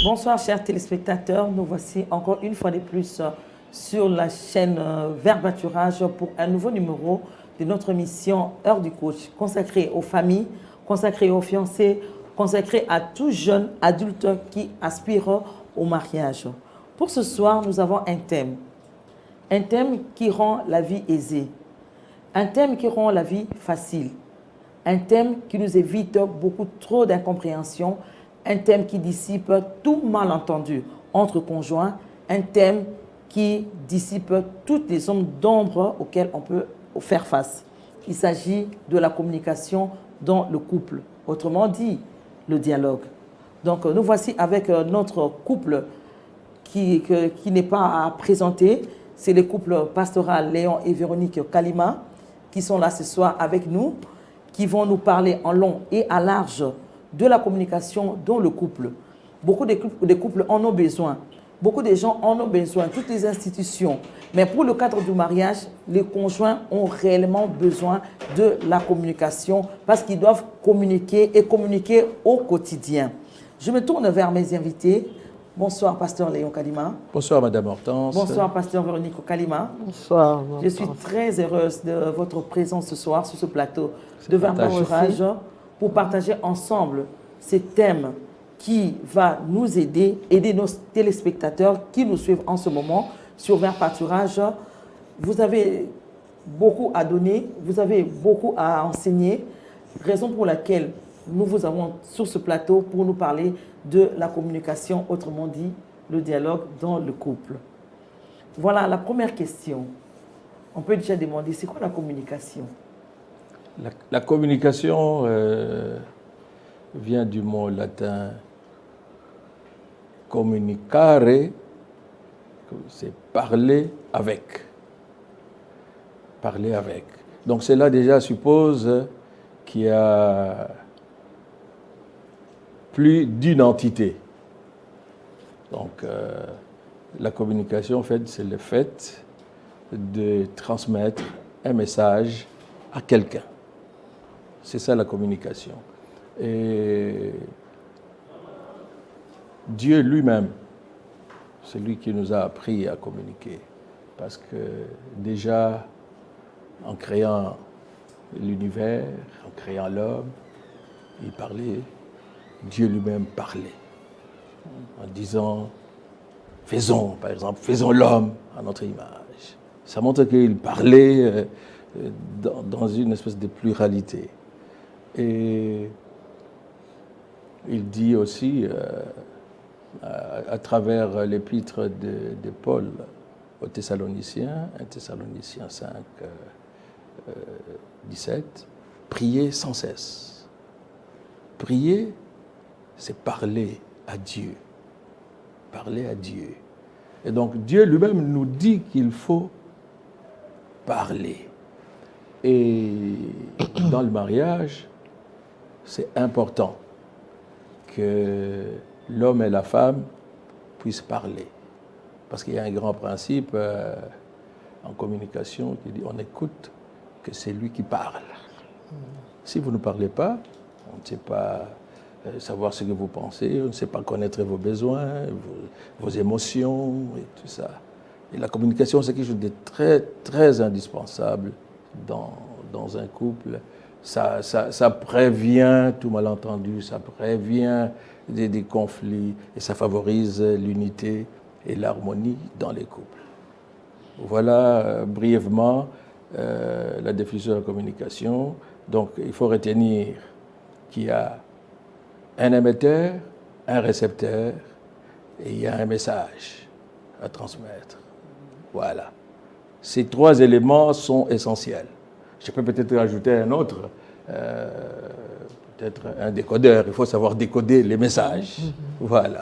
Bonsoir chers téléspectateurs, nous voici encore une fois de plus sur la chaîne Verbaturage pour un nouveau numéro de notre émission Heure du Coach, consacrée aux familles, consacrée aux fiancés, consacrée à tout jeune adulte qui aspire au mariage. Pour ce soir, nous avons un thème qui rend la vie aisée, un thème qui rend la vie facile, un thème qui nous évite beaucoup trop d'incompréhension, un thème qui dissipe tout malentendu entre conjoints, un thème qui dissipe toutes les ombres d'ombre auxquelles on peut faire face. Il s'agit de la communication dans le couple, autrement dit, le dialogue. Donc nous voici avec notre couple qui n'est pas à présenter, c'est le couple pastoral Léon et Véronique Kalima qui sont là ce soir avec nous, qui vont nous parler en long et à large de la communication dans le couple. Beaucoup de couples en ont besoin. Beaucoup de gens en ont besoin, toutes les institutions. Mais pour le cadre du mariage, les conjoints ont réellement besoin de la communication parce qu'ils doivent communiquer et communiquer au quotidien. Je me tourne vers mes invités. Bonsoir, pasteur Léon Kalima. Bonsoir, madame Hortense. Bonsoir, pasteur Véronique Kalima. Bonsoir. Je suis très heureuse de votre présence ce soir sur ce plateau de Verbaturage pour partager ensemble ces thèmes qui va nous aider nos téléspectateurs qui nous suivent en ce moment sur Verbaturage. Vous avez beaucoup à donner, vous avez beaucoup à enseigner, raison pour laquelle nous vous avons sur ce plateau pour nous parler de la communication, autrement dit, le dialogue dans le couple. Voilà la première question. On peut déjà demander, c'est quoi la communication ? La communication vient du mot latin communicare, c'est parler avec. Parler avec. Donc cela déjà suppose qu'il y a plus d'une entité. Donc la communication, en fait, c'est le fait de transmettre un message à quelqu'un. C'est ça la communication. Et Dieu lui-même, c'est lui qui nous a appris à communiquer. Parce que déjà, en créant l'univers, en créant l'homme, il parlait, Dieu lui-même parlait. En disant, faisons, par exemple, faisons l'homme à notre image. Ça montre qu'il parlait dans une espèce de pluralité. Et il dit aussi, à travers l'épître de Paul aux Thessaloniciens, 1 Thessaloniciens 5, 17, priez sans cesse. Prier, c'est parler à Dieu. Parler à Dieu. Et donc Dieu lui-même nous dit qu'il faut parler. Et dans le mariage, c'est important que l'homme et la femme puissent parler. Parce qu'il y a un grand principe en communication qui dit on écoute que c'est lui qui parle. Si vous ne parlez pas, on ne sait pas savoir ce que vous pensez, on ne sait pas connaître vos besoins, vos émotions et tout ça. Et la communication, c'est quelque chose de très, très indispensable dans un couple. Ça prévient tout malentendu, ça prévient des conflits et ça favorise l'unité et l'harmonie dans les couples. Voilà brièvement la définition de la communication. Donc il faut retenir qu'il y a un émetteur, un récepteur et il y a un message à transmettre. Voilà. Ces trois éléments sont essentiels. Je peux peut-être ajouter un autre, peut-être un décodeur. Il faut savoir décoder les messages. Voilà.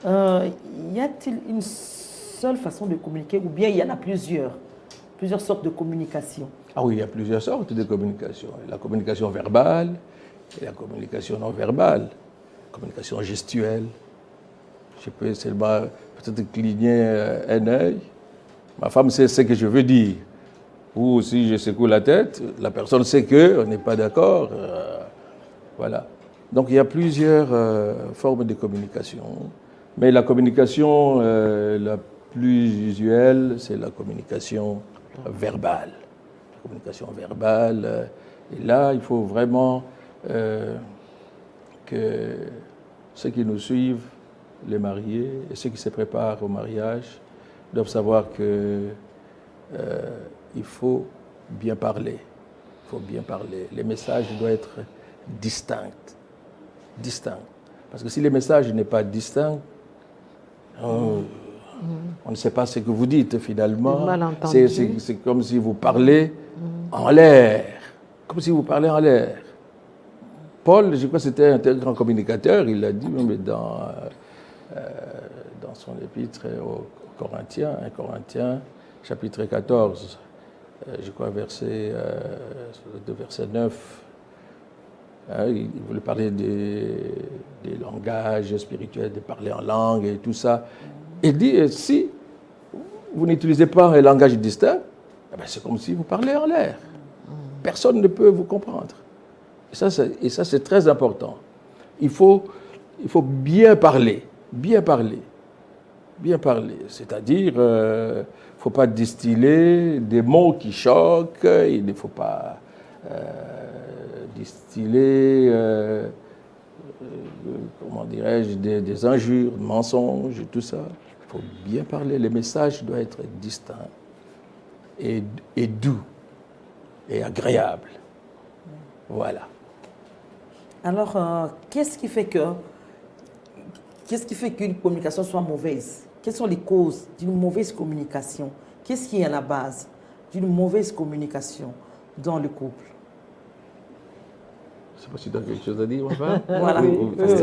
Y a-t-il une seule façon de communiquer ou bien il y en a plusieurs sortes de communication? Ah oui, il y a plusieurs sortes de communication. La communication verbale et la communication non verbale, la communication gestuelle. Je peux seulement peut-être cligner un œil. Ma femme sait ce que je veux dire. Ou si je secoue la tête, la personne sait qu'on n'est pas d'accord. Voilà. Donc il y a plusieurs formes de communication. Mais la communication la plus usuelle, c'est la communication verbale. La communication verbale. Et là, il faut vraiment que ceux qui nous suivent, les mariés et ceux qui se préparent au mariage, doivent savoir que il faut bien parler. Il faut bien parler. Les messages doivent être distincts. Parce que si les messages n'est pas distinct, on ne sait pas ce que vous dites finalement. C'est comme si vous parlez en l'air. Comme si vous parlez en l'air. Paul, je crois que c'était un très grand communicateur, il l'a dit même dans son épître aux Corinthiens, 1 Corinthiens, chapitre 14, je crois verset 9. Il voulait parler des langages spirituels, de parler en langue et tout ça. Il dit, si vous n'utilisez pas un langage distinct, c'est comme si vous parlez en l'air. Personne ne peut vous comprendre. Et ça, c'est très important. Il faut bien parler. C'est-à-dire, il ne faut pas distiller des mots qui choquent, il ne faut pas distiller, comment dirais-je, des injures, des mensonges, tout ça. Il faut bien parler. Les messages doivent être distincts et doux et agréables. Voilà. Alors, qu'est-ce qui fait qu'une communication soit mauvaise? Quelles sont les causes d'une mauvaise communication? Qu'est-ce qui est à la base d'une mauvaise communication dans le couple? Je ne sais pas si tu as quelque chose à dire, enfin. Voilà.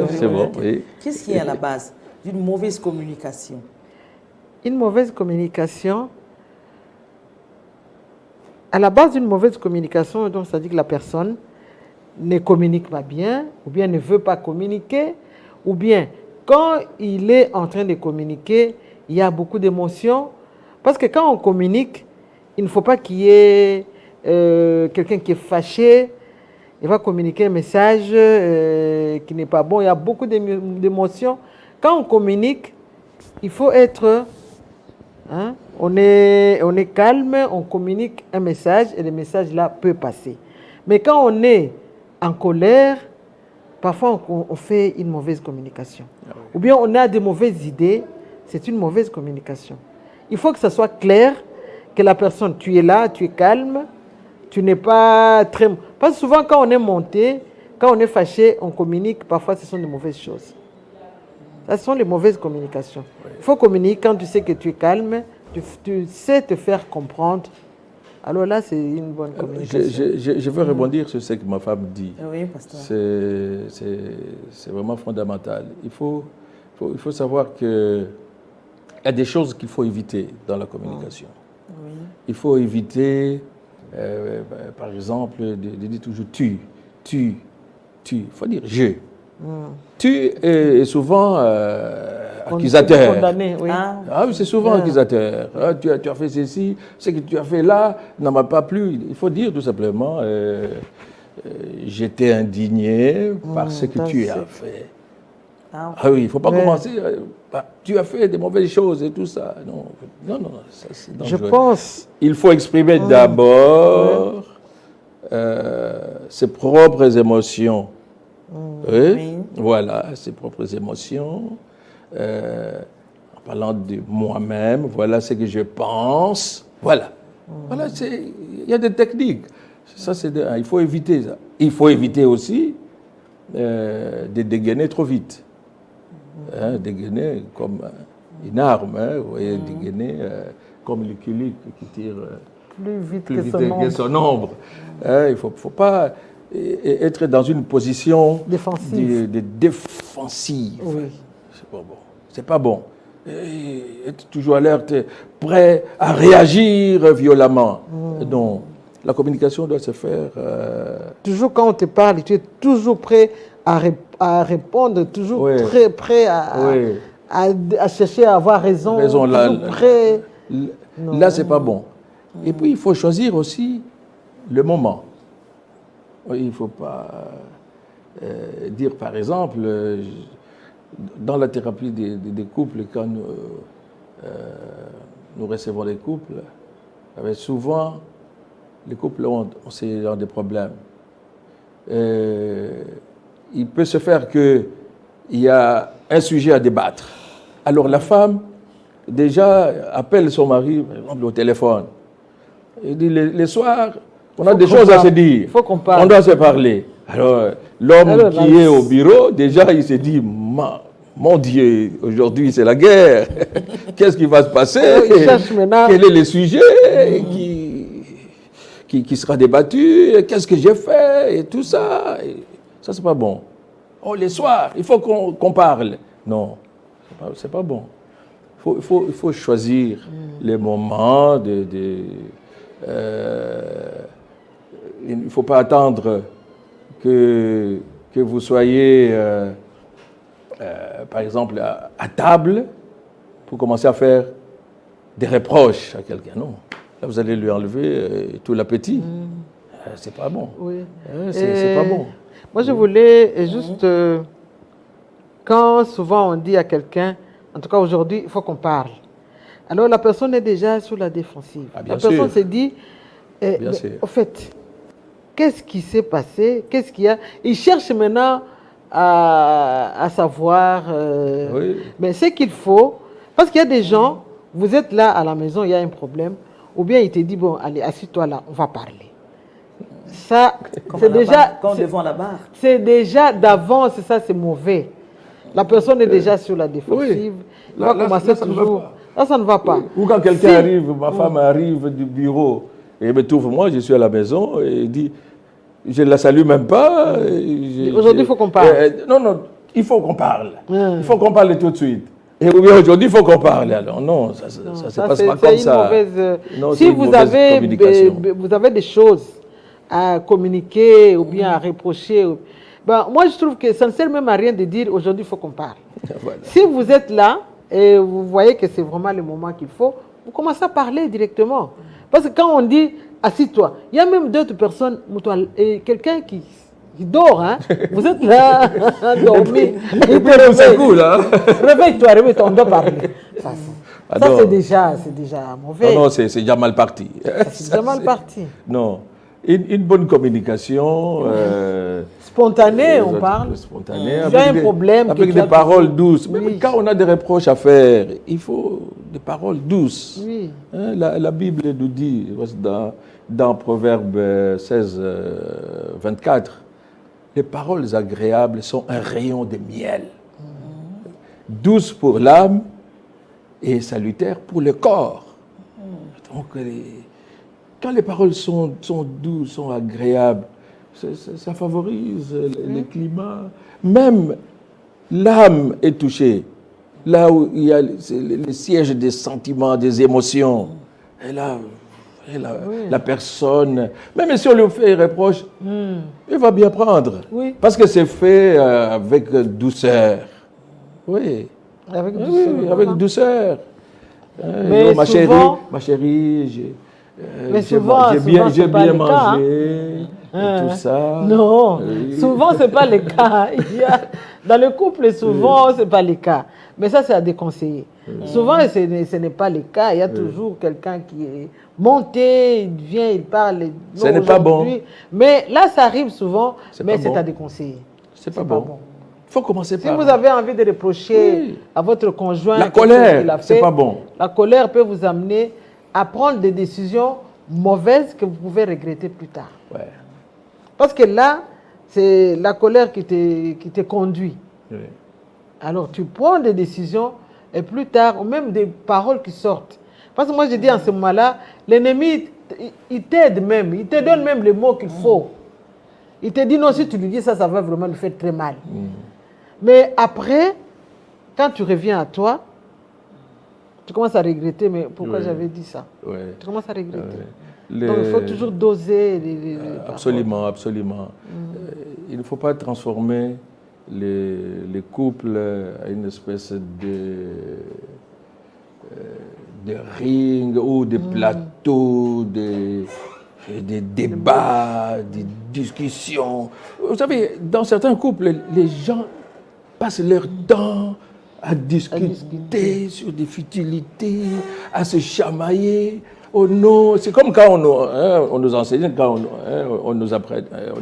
C'est bon, oui. Qu'est-ce qui est à la base d'une mauvaise communication? Une mauvaise communication, à la base d'une mauvaise communication, donc ça dit que la personne ne communique pas bien, ou bien ne veut pas communiquer, ou bien quand il est en train de communiquer, il y a beaucoup d'émotions. Parce que quand on communique, il ne faut pas qu'il y ait quelqu'un qui est fâché, il va communiquer un message qui n'est pas bon, il y a beaucoup d'émotions. Quand on communique, il faut être... on est calme, on communique un message et le message là peut passer. Mais quand on est en colère, parfois on fait une mauvaise communication. Ou bien on a des mauvaises idées, c'est une mauvaise communication. Il faut que ça soit clair, que la personne, tu es là, tu es calme, tu n'es pas très... Parce que souvent quand on est monté, quand on est fâché, on communique, parfois ce sont de mauvaises choses. Ce sont les mauvaises communications. Il faut communiquer quand tu sais que tu es calme, tu sais te faire comprendre. Alors là, c'est une bonne communication. Je veux rebondir sur ce que ma femme dit. Oui, pasteur. C'est vraiment fondamental. Il faut savoir qu'il y a des choses qu'il faut éviter dans la communication. Oui. Il faut éviter, par exemple, de dire toujours tu. Il faut dire je. Tu est souvent accusateur. Condamné, oui. Oui, c'est souvent accusateur. Tu as fait ceci, ce que tu as fait là n'en m'a pas plu. Il faut dire tout simplement, j'étais indigné par ce que tu as fait. Oui, il ne faut pas commencer. Tu as fait des mauvaises choses et tout ça. Non, ça, c'est dangereux. Je pense. Il faut exprimer d'abord ses propres émotions. Oui. Voilà, ses propres émotions. En parlant de moi-même, voilà ce que je pense. Voilà. Voilà, il y a des techniques. Ça, il faut éviter ça. Il faut éviter aussi de dégainer trop vite. Dégainer comme une arme, vous voyez, dégainer comme l'éculique qui tire plus vite que son ombre. Il ne faut pas être dans une position défensive. Défensive. Oui. C'est pas bon. C'est pas bon. Être toujours alerte, prêt à réagir violemment. Donc, la communication doit se faire... Toujours quand on te parle, tu es toujours prêt à répondre, toujours très prêt à chercher à avoir raison. Raison, là, toujours prêt. là c'est pas bon. Et puis, il faut choisir aussi le moment. Il ne faut pas dire, par exemple, dans la thérapie des couples, quand nous recevons les couples, souvent, les couples ont ces genres de problèmes. Il peut se faire qu'il y a un sujet à débattre. Alors la femme, déjà, appelle son mari, par exemple, au téléphone. Il dit, les soirs, on a des choses à se dire. Il faut qu'on parle. On doit se parler. Alors, l'homme qui est au bureau, déjà, il se dit, mon Dieu, aujourd'hui, c'est la guerre. Qu'est-ce qui va se passer? Il cherche maintenant. Quel est le sujet qui sera débattu? Qu'est-ce que j'ai fait? Et tout ça. Et ça, c'est pas bon. Oh, les soirs, il faut qu'on parle. Non, c'est pas bon. Il faut choisir les moments il ne faut pas attendre que vous soyez, par exemple, à table pour commencer à faire des reproches à quelqu'un. Non, là, vous allez lui enlever tout l'appétit. C'est pas bon. Oui. C'est pas bon. Moi, je voulais juste, quand souvent on dit à quelqu'un, en tout cas aujourd'hui, il faut qu'on parle. Alors la personne est déjà sur la défensive. Ah, la personne se dit, au fait, qu'est-ce qui s'est passé? Qu'est-ce qu'il y a? Il cherche maintenant à savoir. Oui. Mais ce qu'il faut, parce qu'il y a des gens, vous êtes là à la maison, il y a un problème, ou bien il te dit, bon, allez, assis-toi là, on va parler. Ça, c'est déjà. Comme devant la barre. C'est déjà d'avance, ça c'est mauvais. La personne est déjà sur la défensive. Il va commencer toujours. Là, ça ne va pas. Ou quand quelqu'un arrive, ma femme arrive du bureau et me trouve, moi, je suis à la maison et il dit, je ne la salue même pas. Aujourd'hui, il faut qu'on parle. Non, il faut qu'on parle. Il faut qu'on parle tout de suite. Et aujourd'hui, il faut qu'on parle. Alors non, ça ne se passe pas comme ça. Si vous avez des choses à communiquer ou bien à reprocher, ben, moi je trouve que ça ne sert même à rien de dire aujourd'hui il faut qu'on parle. Voilà. Si vous êtes là et vous voyez que c'est vraiment le moment qu'il faut, vous commencez à parler directement. Parce que quand on dit assis-toi, il y a même d'autres personnes, quelqu'un qui dort, hein? Vous êtes là, dormi. Et puis c'est cool, hein? Réveille-toi, on doit parler. Ça c'est déjà mauvais. Non, c'est déjà mal parti. C'est déjà mal parti. Non. Une bonne communication. Spontanée, on parle. Spontanée. Il y a un problème. Avec des paroles douces. Même quand on a des reproches à faire, il faut des paroles douces. Oui. Hein, la Bible nous dit, dans Proverbe 16, 24, les paroles agréables sont un rayon de miel. Douces pour l'âme et salutaires pour le corps. Donc, quand les paroles sont douces, sont agréables, ça favorise le climat. Même l'âme est touchée. Là où il y a le siège des sentiments, des émotions. Et là, la personne, même si on lui fait un reproche, il va bien prendre. Oui. Parce que c'est fait avec douceur. Oui. Avec douceur. Oui, avec douceur. Mais ma souvent, chérie, j'ai bien mangé, et tout ça. Non, souvent ce n'est pas le cas. Dans le couple, souvent ce n'est pas le cas. Mais ça, c'est à déconseiller. Souvent, ce n'est pas le cas. Il y a toujours quelqu'un qui est monté, il vient, il parle. Ce n'est pas bon. Mais là, ça arrive souvent, mais c'est à déconseiller. C'est pas bon. Il faut commencer par... Si vous avez envie de reprocher à votre conjoint... La colère, c'est pas bon. La colère peut vous amener à prendre des décisions mauvaises que vous pouvez regretter plus tard. Ouais. Parce que là, c'est la colère qui te conduit. Oui. Alors, tu prends des décisions et plus tard, ou même des paroles qui sortent. Parce que moi, je dis en ce moment-là, l'ennemi, il t'aide même, il te donne même les mots qu'il faut. Il te dit non, si tu lui dis ça, ça va vraiment lui faire très mal. Mais après, quand tu reviens à toi, tu commences à regretter, mais pourquoi j'avais dit ça? Tu commences à regretter. Donc il faut toujours doser les absolument, absolument. Il ne faut pas transformer les couples à une espèce de ring ou de plateau, des débats, des discussions. Vous savez, dans certains couples, les gens passent leur temps à discuter sur des futilités, à se chamailler. Oh non, c'est comme quand on nous enseignait, quand on nous apprend,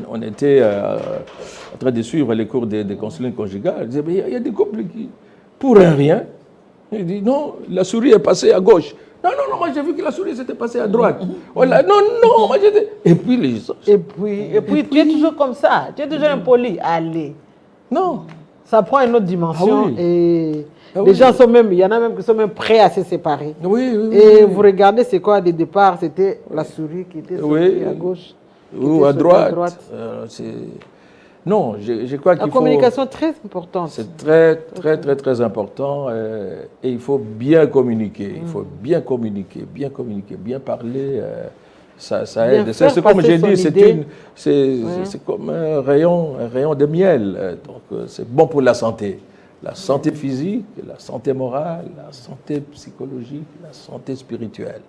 on était en train de suivre les cours de counseling conjugal. Il disait, il y a des couples qui, pour un rien, il dit non, la souris est passée à gauche. Non, moi j'ai vu que la souris s'était passée à droite. Voilà, non, moi j'étais. Et puis les gens. Et puis tu es toujours comme ça, tu es toujours impoli. Allez. Non. Ça prend une autre dimension. Ah oui. Et Ah les oui. gens sont même, il y en a même qui sont même prêts à se séparer. Oui. Et vous regardez, c'est quoi, des départs, c'était la souris qui était sortie à gauche. Ou à droite. Non, je crois qu'il La faut... communication très importante. C'est très important et il faut bien communiquer. Il faut bien communiquer, bien parler. Ça Bien aide. faire C'est comme j'ai passer son dit, idée. c'est comme un rayon de miel. Donc c'est bon pour la santé. La santé physique, la santé morale, la santé psychologique, la santé spirituelle.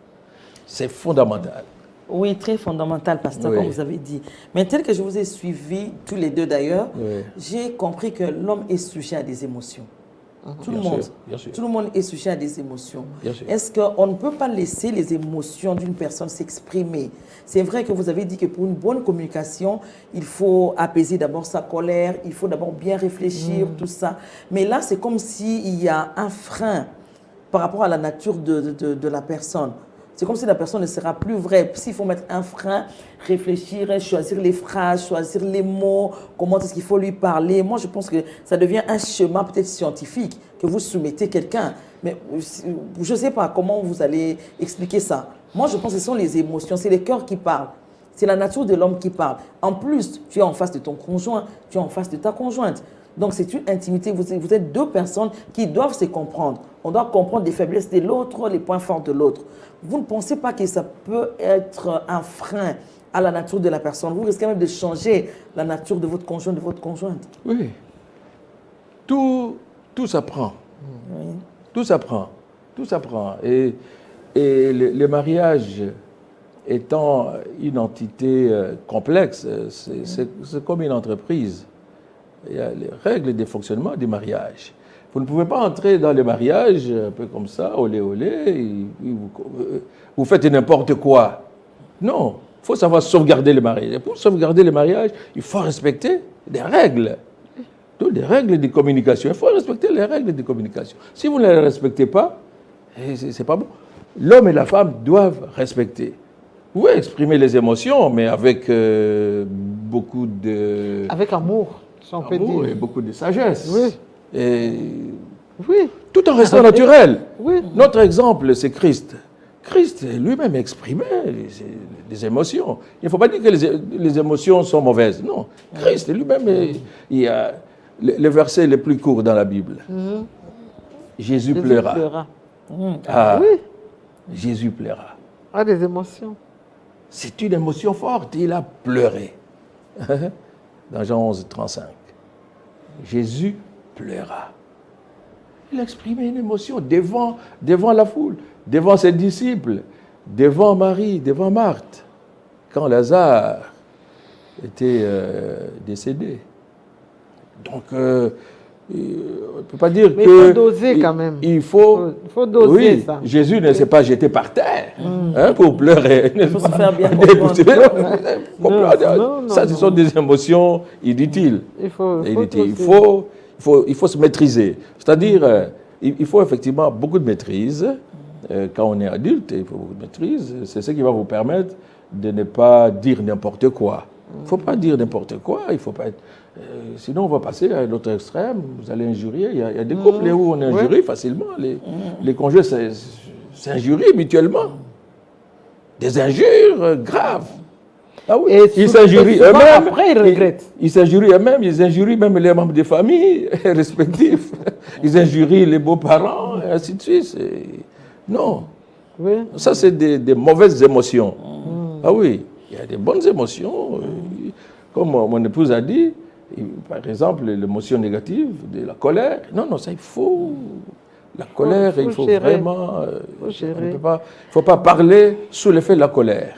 C'est fondamental. Oui, très fondamental, pasteur, Oui. comme vous avez dit. Mais tel que je vous ai suivi, tous les deux d'ailleurs, Oui. j'ai compris que l'homme est sujet à des émotions. Tout le Bien monde. sûr, bien sûr. Tout le monde est sujet à des émotions. Bien sûr. Est-ce qu'on ne peut pas laisser les émotions d'une personne s'exprimer? C'est vrai que vous avez dit que pour une bonne communication, il faut apaiser d'abord sa colère, il faut d'abord bien réfléchir, tout ça. Mais là, c'est comme s'il y a un frein par rapport à la nature de la personne. C'est comme si la personne ne sera plus vraie. S'il faut mettre un frein, réfléchir, choisir les phrases, choisir les mots, comment est-ce qu'il faut lui parler. Moi, je pense que ça devient un schéma peut-être scientifique que vous soumettez quelqu'un. Mais je ne sais pas comment vous allez expliquer ça. Moi, je pense que ce sont les émotions, c'est les cœurs qui parlent. C'est la nature de l'homme qui parle. En plus, tu es en face de ton conjoint, tu es en face de ta conjointe. Donc, c'est une intimité. Vous êtes deux personnes qui doivent se comprendre. On doit comprendre les faiblesses de l'autre, les points forts de l'autre. Vous ne pensez pas que ça peut être un frein à la nature de la personne? Vous risquez même de changer la nature de votre conjoint, de votre conjointe. Oui. Tout s'apprend. Oui. Tout s'apprend. Et le mariage étant une entité complexe, c'est comme une entreprise. Il y a les règles de fonctionnement du mariage. Vous ne pouvez pas entrer dans le mariage un peu comme ça, olé, et vous faites n'importe quoi. Non, il faut savoir sauvegarder le mariage. Et pour sauvegarder le mariage, il faut respecter des règles. Toutes les règles de communication. Il faut respecter les règles de communication. Si vous ne les respectez pas, c'est pas bon. L'homme et la femme doivent respecter. Vous pouvez exprimer les émotions, mais avec beaucoup de... Avec amour, si on peut amour dire. et beaucoup de sagesse. Oui. Et Oui. tout en restant naturel. Oui. Notre exemple, c'est Christ. Christ lui-même exprimait des émotions. Il ne faut pas dire que les émotions sont mauvaises. Non. Christ lui-même, il y a le verset le plus court dans la Bible. Jésus pleura. Ah, Oui. Jésus pleura. Ah, des émotions. C'est une émotion forte. Il a pleuré. Dans Jean 11, 35. Jésus pleura. Il exprimait une émotion devant la foule, devant ses disciples, devant Marie, devant Marthe, quand Lazare était décédé. Donc, on ne peut pas dire Mais que... il faut doser quand même. Il faut doser oui, ça. Jésus ne s'est pas jeté par terre pour pleurer. Il faut se faire bien comprendre. Non, Ça, ce sont des émotions inutiles. Il faut Il faut se maîtriser. C'est-à-dire, il faut effectivement beaucoup de maîtrise. Quand on est adulte, il faut beaucoup de maîtrise. C'est ce qui va vous permettre de ne pas dire n'importe quoi. Il ne faut pas dire n'importe quoi. Il faut pas être... sinon, on va passer à l'autre extrême. Vous allez injurier. Il y a des couples où on injurie facilement. Les conjoints s'injurient mutuellement. Des injures graves. Ah oui. Ils s'injurient eux-mêmes. Après, ils regrettent. Ils s'injurient eux-mêmes, ils injurient même les membres des familles respectifs. Ils injurient les beaux-parents, et ainsi de suite. Non. Oui. Ça, c'est des mauvaises émotions. Ah oui, il y a des bonnes émotions. Comme mon épouse a dit, par exemple, l'émotion négative, de la colère. Non, non, ça, il faut... La colère, il faut gérer. vraiment... Faut gérer. Il ne faut pas parler sous l'effet de la colère.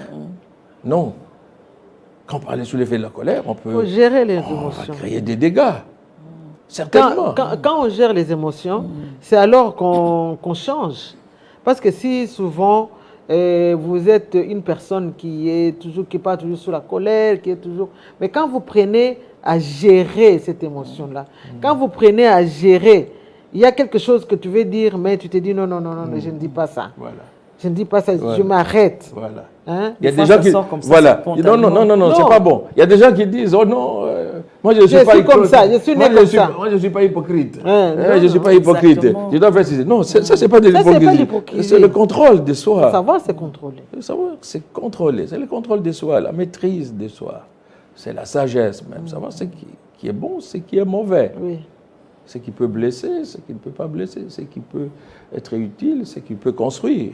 Non. Quand on parle sous l'effet de la colère, on peut... Il faut gérer les on émotions. va créer des dégâts. Certainement. Quand on gère les émotions, c'est alors qu'on change. Parce que si souvent vous êtes une personne qui part toujours sous la colère, qui est toujours... Mais quand vous prenez à gérer cette émotion-là, quand vous prenez à gérer, il y a quelque chose que tu veux dire, mais tu te dis non, je ne dis pas ça. Voilà. Je ne dis pas ça, Voilà. je m'arrête. Voilà. Hein? Il y a Des des fois, gens ça qui... sort comme ça, Voilà. spontanément. Non, Non. c'est pas bon. Il y a des gens qui disent, oh non, moi je ne suis Je pas suis comme ça, je suis né comme ça. Moi je ne suis pas hypocrite. Ouais, je ne suis pas hypocrite. exactement. Je dois faire ceci. Non, ça c'est pas de Ça, c'est pas l'hypocrisie. l'hypocrisie. C'est le contrôle de soi. Savoir, c'est contrôler. Savoir, c'est contrôler. C'est le contrôle de soi, la maîtrise de soi. C'est la sagesse même. Savoir ce qui est bon, ce qui est mauvais. Oui. Ce qui peut blesser, ce qui ne peut pas blesser, ce qui peut être utile, ce qui peut construire.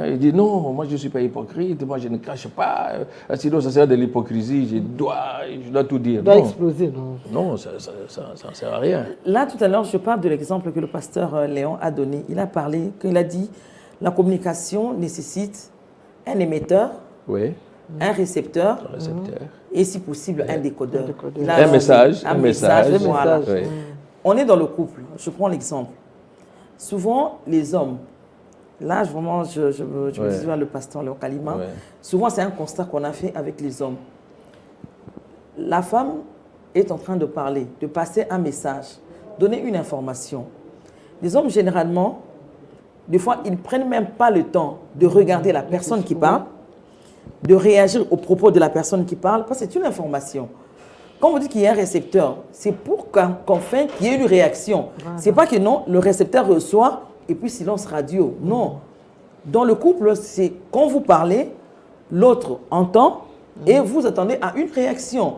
Il dit non, moi je ne suis pas hypocrite, moi je ne crache pas, sinon ça serait de l'hypocrisie, je dois tout dire. Il doit Non, exploser, non? non, ça ne sert à rien. Là, tout à l'heure, je parle de l'exemple que le pasteur Léon a donné. Il a parlé, qu'il a dit, la communication nécessite un émetteur, Oui, un récepteur le récepteur. et, si possible, un décodeur. Un décodeur. Il a Un ajouté message, un un message, message. voilà. message. Oui. On est dans le couple. Je prends l'exemple. Souvent, les hommes, là, vraiment, je me Ouais. dis vers le pasteur Léon Kalima, Ouais. souvent, c'est un constat qu'on a fait avec les hommes. La femme est en train de parler, de passer un message, donner une information. Les hommes, généralement, des fois, ils ne prennent même pas le temps de regarder la personne qui parle, de réagir aux propos de la personne qui parle, parce que c'est une information. Quand vous dites qu'il y a un récepteur, c'est pour qu'enfin qu'il y ait une réaction. Voilà. C'est pas que non, le récepteur reçoit et puis silence radio. Non. Dans le couple, c'est quand vous parlez, l'autre entend et vous attendez à une réaction.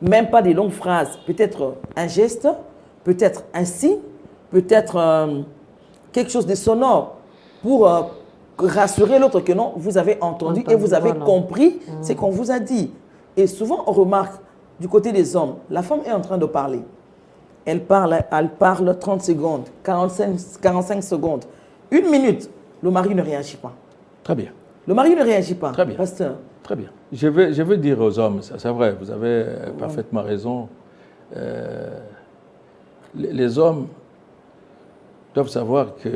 Même pas des longues phrases. Peut-être un geste, peut-être un signe, peut-être quelque chose de sonore pour rassurer l'autre que non, vous avez entendu et vous avez Voilà. compris ce qu'on vous a dit. Et souvent, on remarque du côté des hommes, la femme est en train de parler. Elle parle 30 secondes, 45 secondes, 1 minute. Le mari ne réagit pas. Très bien, Le mari ne réagit pas. Très bien. Pasteur. très bien. Je veux dire aux hommes, c'est vrai, vous avez parfaitement raison. Les hommes doivent savoir que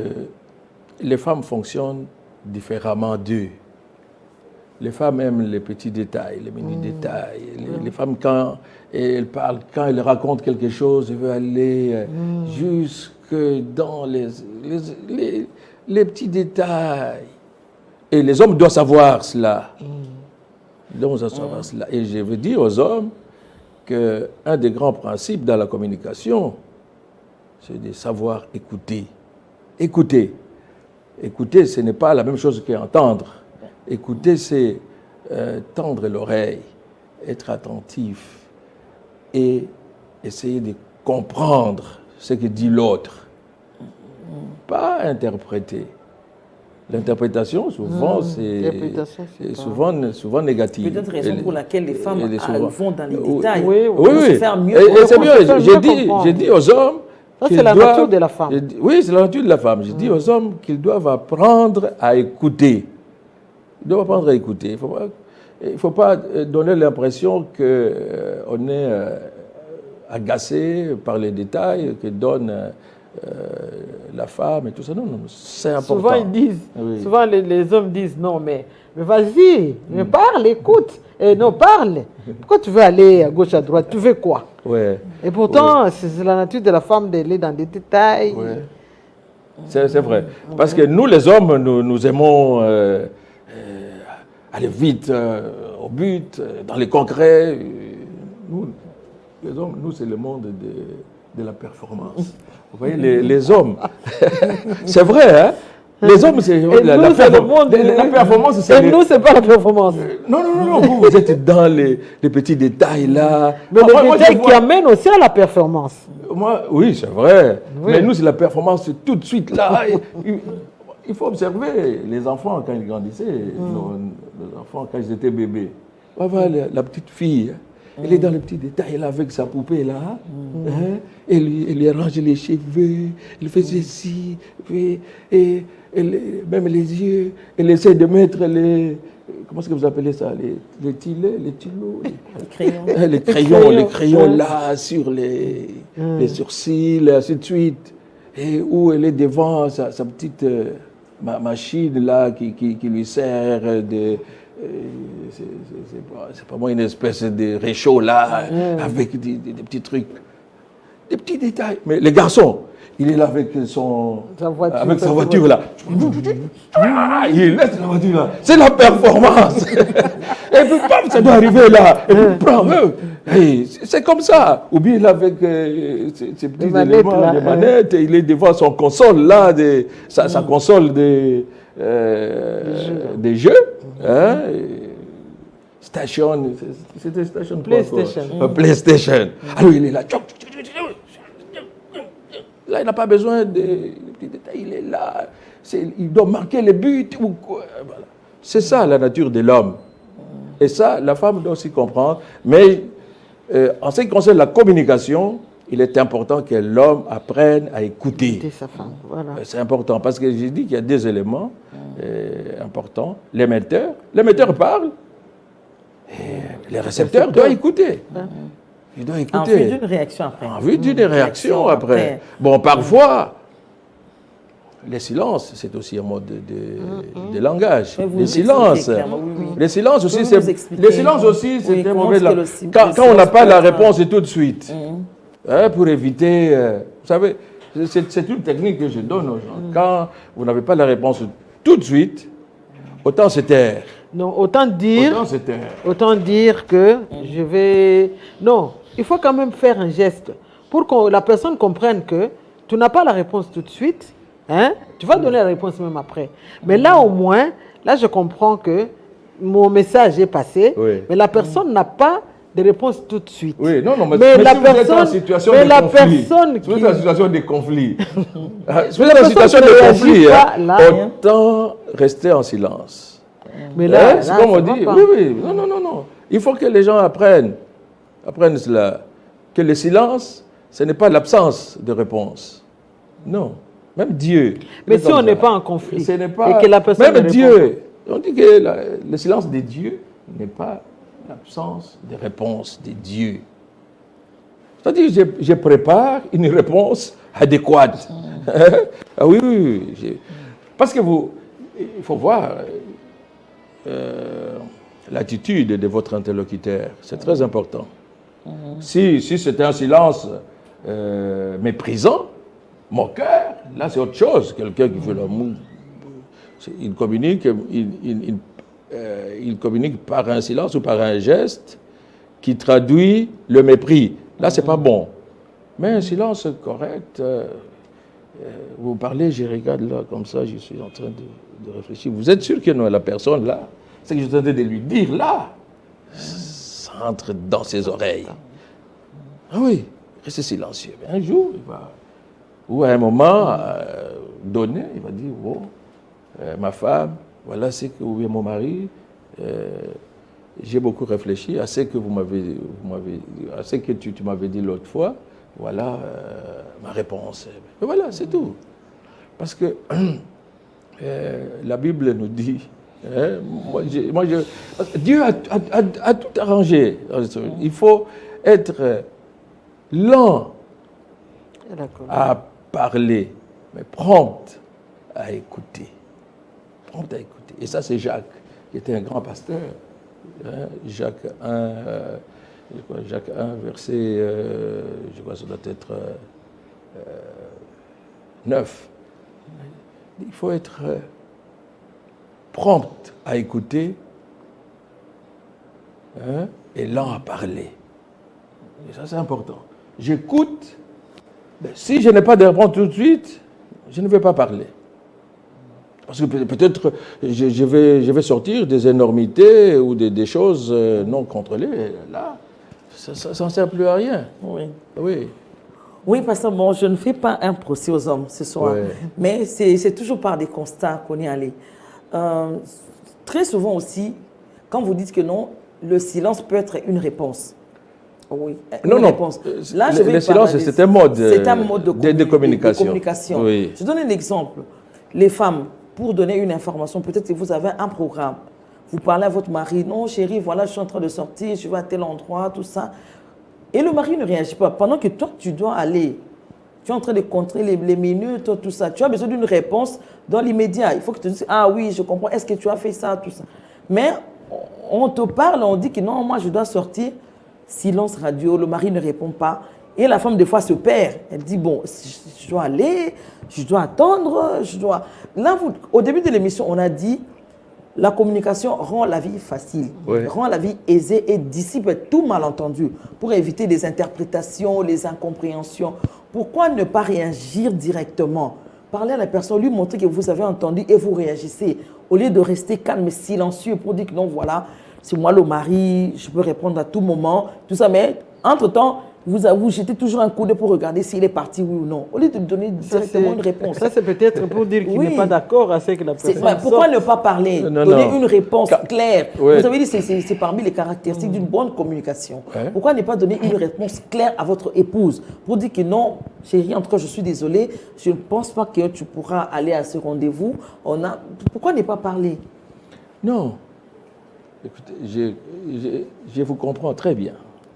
les femmes fonctionnent différemment d'eux. Les femmes aiment les petits détails, les mini-détails. Les femmes, quand elles parlent, quand elles racontent quelque chose, elles veulent aller jusque dans les petits détails. Et les hommes doivent savoir cela. Ils doivent savoir cela. Et je veux dire aux hommes qu'un des grands principes dans la communication, c'est de savoir écouter. Écouter. Écouter, ce n'est pas la même chose qu'entendre. Écouter, c'est tendre l'oreille, être attentif et essayer de comprendre ce que dit l'autre. Pas interpréter. L'interprétation, souvent, L'interprétation, c'est pas- souvent négatif. Peut-être raison pour laquelle les femmes souvent- vont dans les Oui, détails. oui, Pour se faire mieux. Et c'est mieux. faire J'ai mieux dit, comprendre. j'ai dit aux hommes. Ça, qu'ils c'est la doivent- nature de la femme. Oui, c'est la nature de la femme. Je dis aux hommes qu'ils doivent apprendre à écouter. Ils doivent apprendre à écouter. Il ne faut pas donner l'impression qu'on est agacé par les détails que donne la femme et tout ça. Non, non, c'est important. Souvent, ils disent, Oui. souvent les hommes disent non, mais vas-y, mais parle, écoute. Non, parle. Pourquoi tu veux aller à gauche, à droite? Tu veux quoi? Ouais. Et pourtant, c'est la nature de la femme d'aller dans des détails. Ouais. C'est vrai. Parce que nous, les hommes, nous aimons aller vite au but, dans les concrets. Nous, les hommes, nous, c'est le monde de la performance. Vous voyez, les hommes, c'est vrai, hein? Les hommes, c'est la nous, c'est le monde la performance. Et nous, c'est pas la performance. Non, vous êtes dans les petits détails là. Mais Moi, le je détail vois- qui amène aussi à la performance. oui, c'est vrai. Oui. Mais nous, c'est la performance tout de suite là. Il faut observer les enfants quand ils grandissaient, nos enfants quand ils étaient bébés. On va voir la petite fille. Elle est dans les petits détails, là, avec sa poupée, là. Hein? Elle lui arrange les cheveux, elle fait ceci, et même les yeux. Elle essaie de mettre les... Comment est-ce que vous appelez ça? Les tilets, les tilots, les crayons là, sur les sourcils, ainsi de suite. Et où elle est devant sa petite machine là qui lui sert de... c'est pas moi une espèce de réchaud là, avec des petits trucs, des petits détails. Mais les garçons, il est là avec sa voiture là. Il laisse la voiture là. C'est la performance. Et puis, bam, ça doit arriver là. Et puis, prends. C'est comme ça. Ou bien là avec ces petits éléments, les manettes, et il est devant son console là, sa console des jeux. Hein? Station, c'était Station PlayStation. PlayStation. Alors il est là. Là, il n'a pas besoin de petits détails, il est là. Il doit marquer les buts ou quoi. Voilà. C'est ça la nature de l'homme. Et ça, la femme doit aussi comprendre. Mais en ce qui concerne la communication, il est important que l'homme apprenne à écouter. Sa femme, voilà. C'est important parce que j'ai dit qu'il y a des éléments importants. L'émetteur parle et le récepteur doit écouter. Il doit écouter. En vue d'une réaction après. En vue d'une réaction après. Bon, parfois, les silences, c'est aussi un mode de langage. Les silences. Les silences aussi, c'est un mauvais langage. Quand on n'a pas la réponse tout de suite, pour éviter... vous savez, c'est une technique que je donne aux gens. Quand vous n'avez pas la réponse tout de suite, autant se taire. Non, autant dire que je vais... Non, il faut quand même faire un geste pour que la personne comprenne que tu n'as pas la réponse tout de suite. Hein? Tu vas donner la réponse même après. Mais là, au moins, là, je comprends que mon message est passé, mais la personne n'a pas de réponse tout de suite. Oui, non, mais la si vous êtes en situation de conflit, si vous êtes en situation de conflit, autant rester en silence. Mais là, c'est comme on dit. Oui, non. Il faut que les gens apprennent cela. Que le silence, ce n'est pas l'absence de réponse. Non. Même Dieu. Mais si on n'est pas en conflit, et que la personne même Dieu, on dit que le silence de Dieu n'est pas l'absence de réponse de Dieu. C'est-à-dire que je prépare une réponse adéquate. Ah oui. Parce que il faut voir l'attitude de votre interlocuteur. C'est très important. Si c'est un silence méprisant, moqueur, là c'est autre chose. Quelqu'un qui fait l'amour, il communique par un silence ou par un geste qui traduit le mépris. Là c'est pas bon. Mais un silence correct, vous parlez, je regarde là comme ça, je suis en train de réfléchir. Vous êtes sûr que non, la personne là, ce que je suis en train de lui dire là, ça entre dans ses oreilles. Ah oui, restez silencieux. Un jour, il va... Ou à un moment donné, il va dire, oh, ma femme, voilà ce que, ou bien mon mari, j'ai beaucoup réfléchi à ce que à ce que tu m'avais dit l'autre fois, voilà ma réponse. Et voilà, c'est tout. Parce que la Bible nous dit, Dieu a tout arrangé. Il faut être lent à parler, mais prompt à écouter. Prompt à écouter. Et ça, c'est Jacques, qui était un grand pasteur. Jacques 1, verset, je crois que ça doit être 9. Il faut être prompt à écouter et lent à parler. Et ça, c'est important. J'écoute. Si je n'ai pas de réponse tout de suite, je ne vais pas parler. Parce que peut-être je vais sortir des énormités ou des choses non contrôlées. Là, ça ne sert plus à rien. Oui, parce que bon, je ne fais pas un procès aux hommes ce soir. Mais c'est toujours par des constats qu'on est allé. Très souvent aussi, quand vous dites que non, le silence peut être une réponse. Oui. Non, Une non. réponse. Là, je vais le silence, parler- c'est un mode, c'est un mode de communication. Oui. Je donne un exemple. Les femmes, pour donner une information, peut-être que vous avez un programme. Vous parlez à votre mari, non chérie, voilà, je suis en train de sortir, je vais à tel endroit, tout ça. Et le mari ne réagit pas. Pendant que toi, tu dois aller, tu es en train de compter les minutes, tout ça. Tu as besoin d'une réponse dans l'immédiat. Il faut que tu te dises, ah oui, je comprends, est-ce que tu as fait ça, tout ça. Mais on te parle, on dit que non, moi je dois sortir. Silence radio, le mari ne répond pas. Et la femme, des fois, se perd. Elle dit, bon, je dois aller, je dois attendre, je dois... Là, au début de l'émission, on a dit, la communication rend la vie facile, Oui. rend la vie aisée et dissipe tout malentendu pour éviter les interprétations, les incompréhensions. Pourquoi ne pas réagir directement? Parler à la personne, lui montrer que vous avez entendu et vous réagissez, au lieu de rester calme et silencieux pour dire que non, voilà, c'est moi le mari, je peux répondre à tout moment, tout ça. Mais entre-temps, vous jetez toujours un coup d'œil pour regarder s'il est parti, oui ou non, au lieu de donner directement une réponse. Ça, c'est peut-être pour dire qu'il Oui. n'est pas d'accord avec la personne. Pourquoi ne pas parler, Non, donner non. une réponse claire? Oui. Vous avez dit que c'est parmi les caractéristiques d'une bonne communication. Ouais. Pourquoi ne pas donner une réponse claire à votre épouse pour dire que non, chérie, en tout cas, je suis désolée, je ne pense pas que tu pourras aller à ce rendez-vous. Pourquoi ne pas parler? Non. Écoutez, je vous comprends très bien.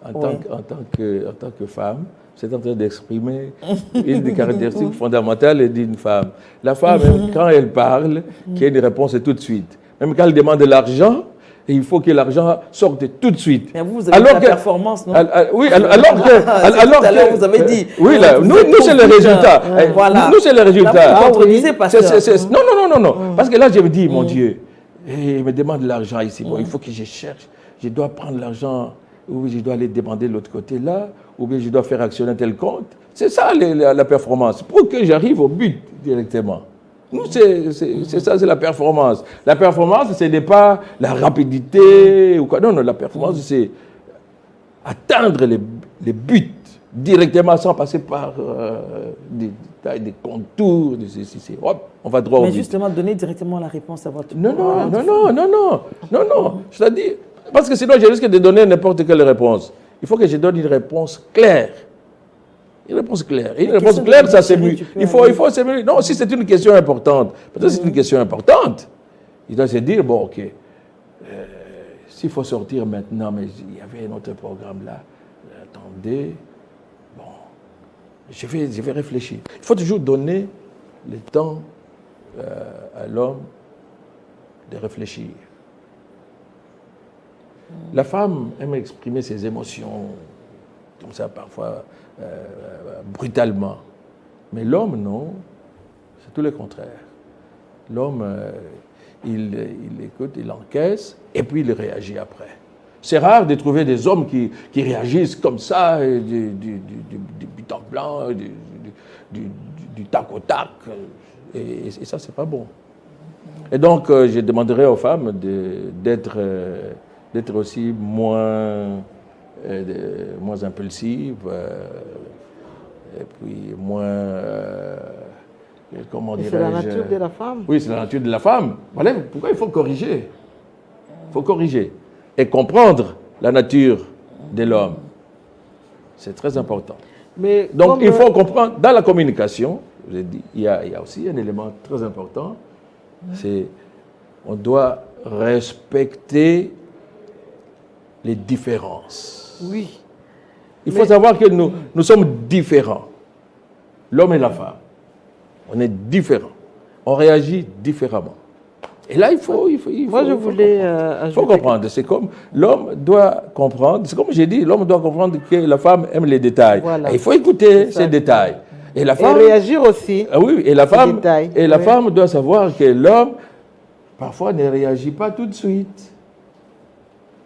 En tant que femme, vous êtes en train d'exprimer une des caractéristiques fondamentales d'une femme. La femme, même quand elle parle, qu'il y ait une réponse tout de suite. Même quand elle demande de l'argent, il faut que l'argent sorte tout de suite. Mais vous avez la performance, non? Oui, alors que... vous avez dit... Oui, là, nous c'est le résultat. Voilà. Nous, c'est le résultat. Non. Parce que là, je me dis, mon Dieu, il me demande de l'argent ici. Bon, il faut que je cherche. Je dois prendre l'argent, ou je dois aller demander de l'autre côté là, ou bien je dois faire actionner tel compte. C'est ça la performance, pour que j'arrive au but directement. Nous, c'est ça, c'est la performance. La performance, ce n'est pas la rapidité ou quoi. Non, la performance, c'est atteindre les buts directement sans passer par des contours. Hop, on va droit au but. Mais justement, donner directement la réponse à votre... Non. C'est-à-dire, parce que sinon, je risque de donner n'importe quelle réponse. Il faut que je donne une réponse claire. Une réponse claire. Une réponse claire, ça s'émue. Il faut s'émuler. Non, si c'est une question importante, peut-être c'est une question importante. Il doit se dire, bon, ok, s'il faut sortir maintenant, mais il y avait un autre programme là, attendez, bon, je vais réfléchir. Il faut toujours donner le temps à l'homme de réfléchir. La femme aime exprimer ses émotions, comme ça, parfois brutalement. Mais l'homme, non, c'est tout le contraire. L'homme, il écoute, il encaisse, et puis il réagit après. C'est rare de trouver des hommes qui réagissent comme ça, du but en blanc, du tac au tac. Et ça, c'est pas bon. Et donc, je demanderais aux femmes d'être aussi moins impulsives, et puis moins... comment dirais-je? C'est la nature de la femme. Oui, c'est la nature de la femme. Voilà pourquoi il faut corriger. Il faut corriger. Et comprendre la nature de l'homme. C'est très important. Mais donc, il faut comprendre, dans la communication, je l'ai dit, il y a aussi un élément très important, c'est on doit respecter les différences. Oui. Il faut savoir que nous sommes différents. L'homme et la femme. On est différents. On réagit différemment. Et là, il faut comprendre. C'est comme l'homme doit comprendre. C'est comme j'ai dit, l'homme doit comprendre que la femme aime les détails. Voilà. Il faut écouter ces détails. Et la femme, réagir aussi. Ah oui, et la femme, femme doit savoir que l'homme, parfois, ne réagit pas tout de suite.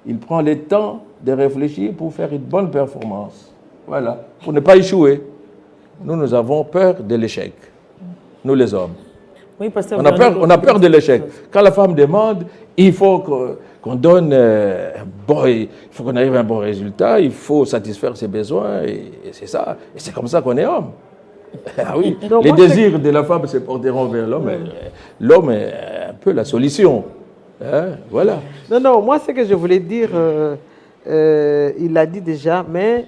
Il prend le temps de réfléchir pour faire une bonne performance. Voilà, pour ne pas échouer. Nous avons peur de l'échec. Nous, les hommes. Oui, parce on a peur de l'échec. Quand la femme demande, il faut qu'on donne il faut qu'on arrive à un bon résultat, il faut satisfaire ses besoins, et c'est ça. Et c'est comme ça qu'on est homme. Ah oui, donc, les désirs de la femme se porteront vers l'homme. L'homme est un peu la solution. Hein? Voilà. Non, moi, ce que je voulais dire, il l'a dit déjà, mais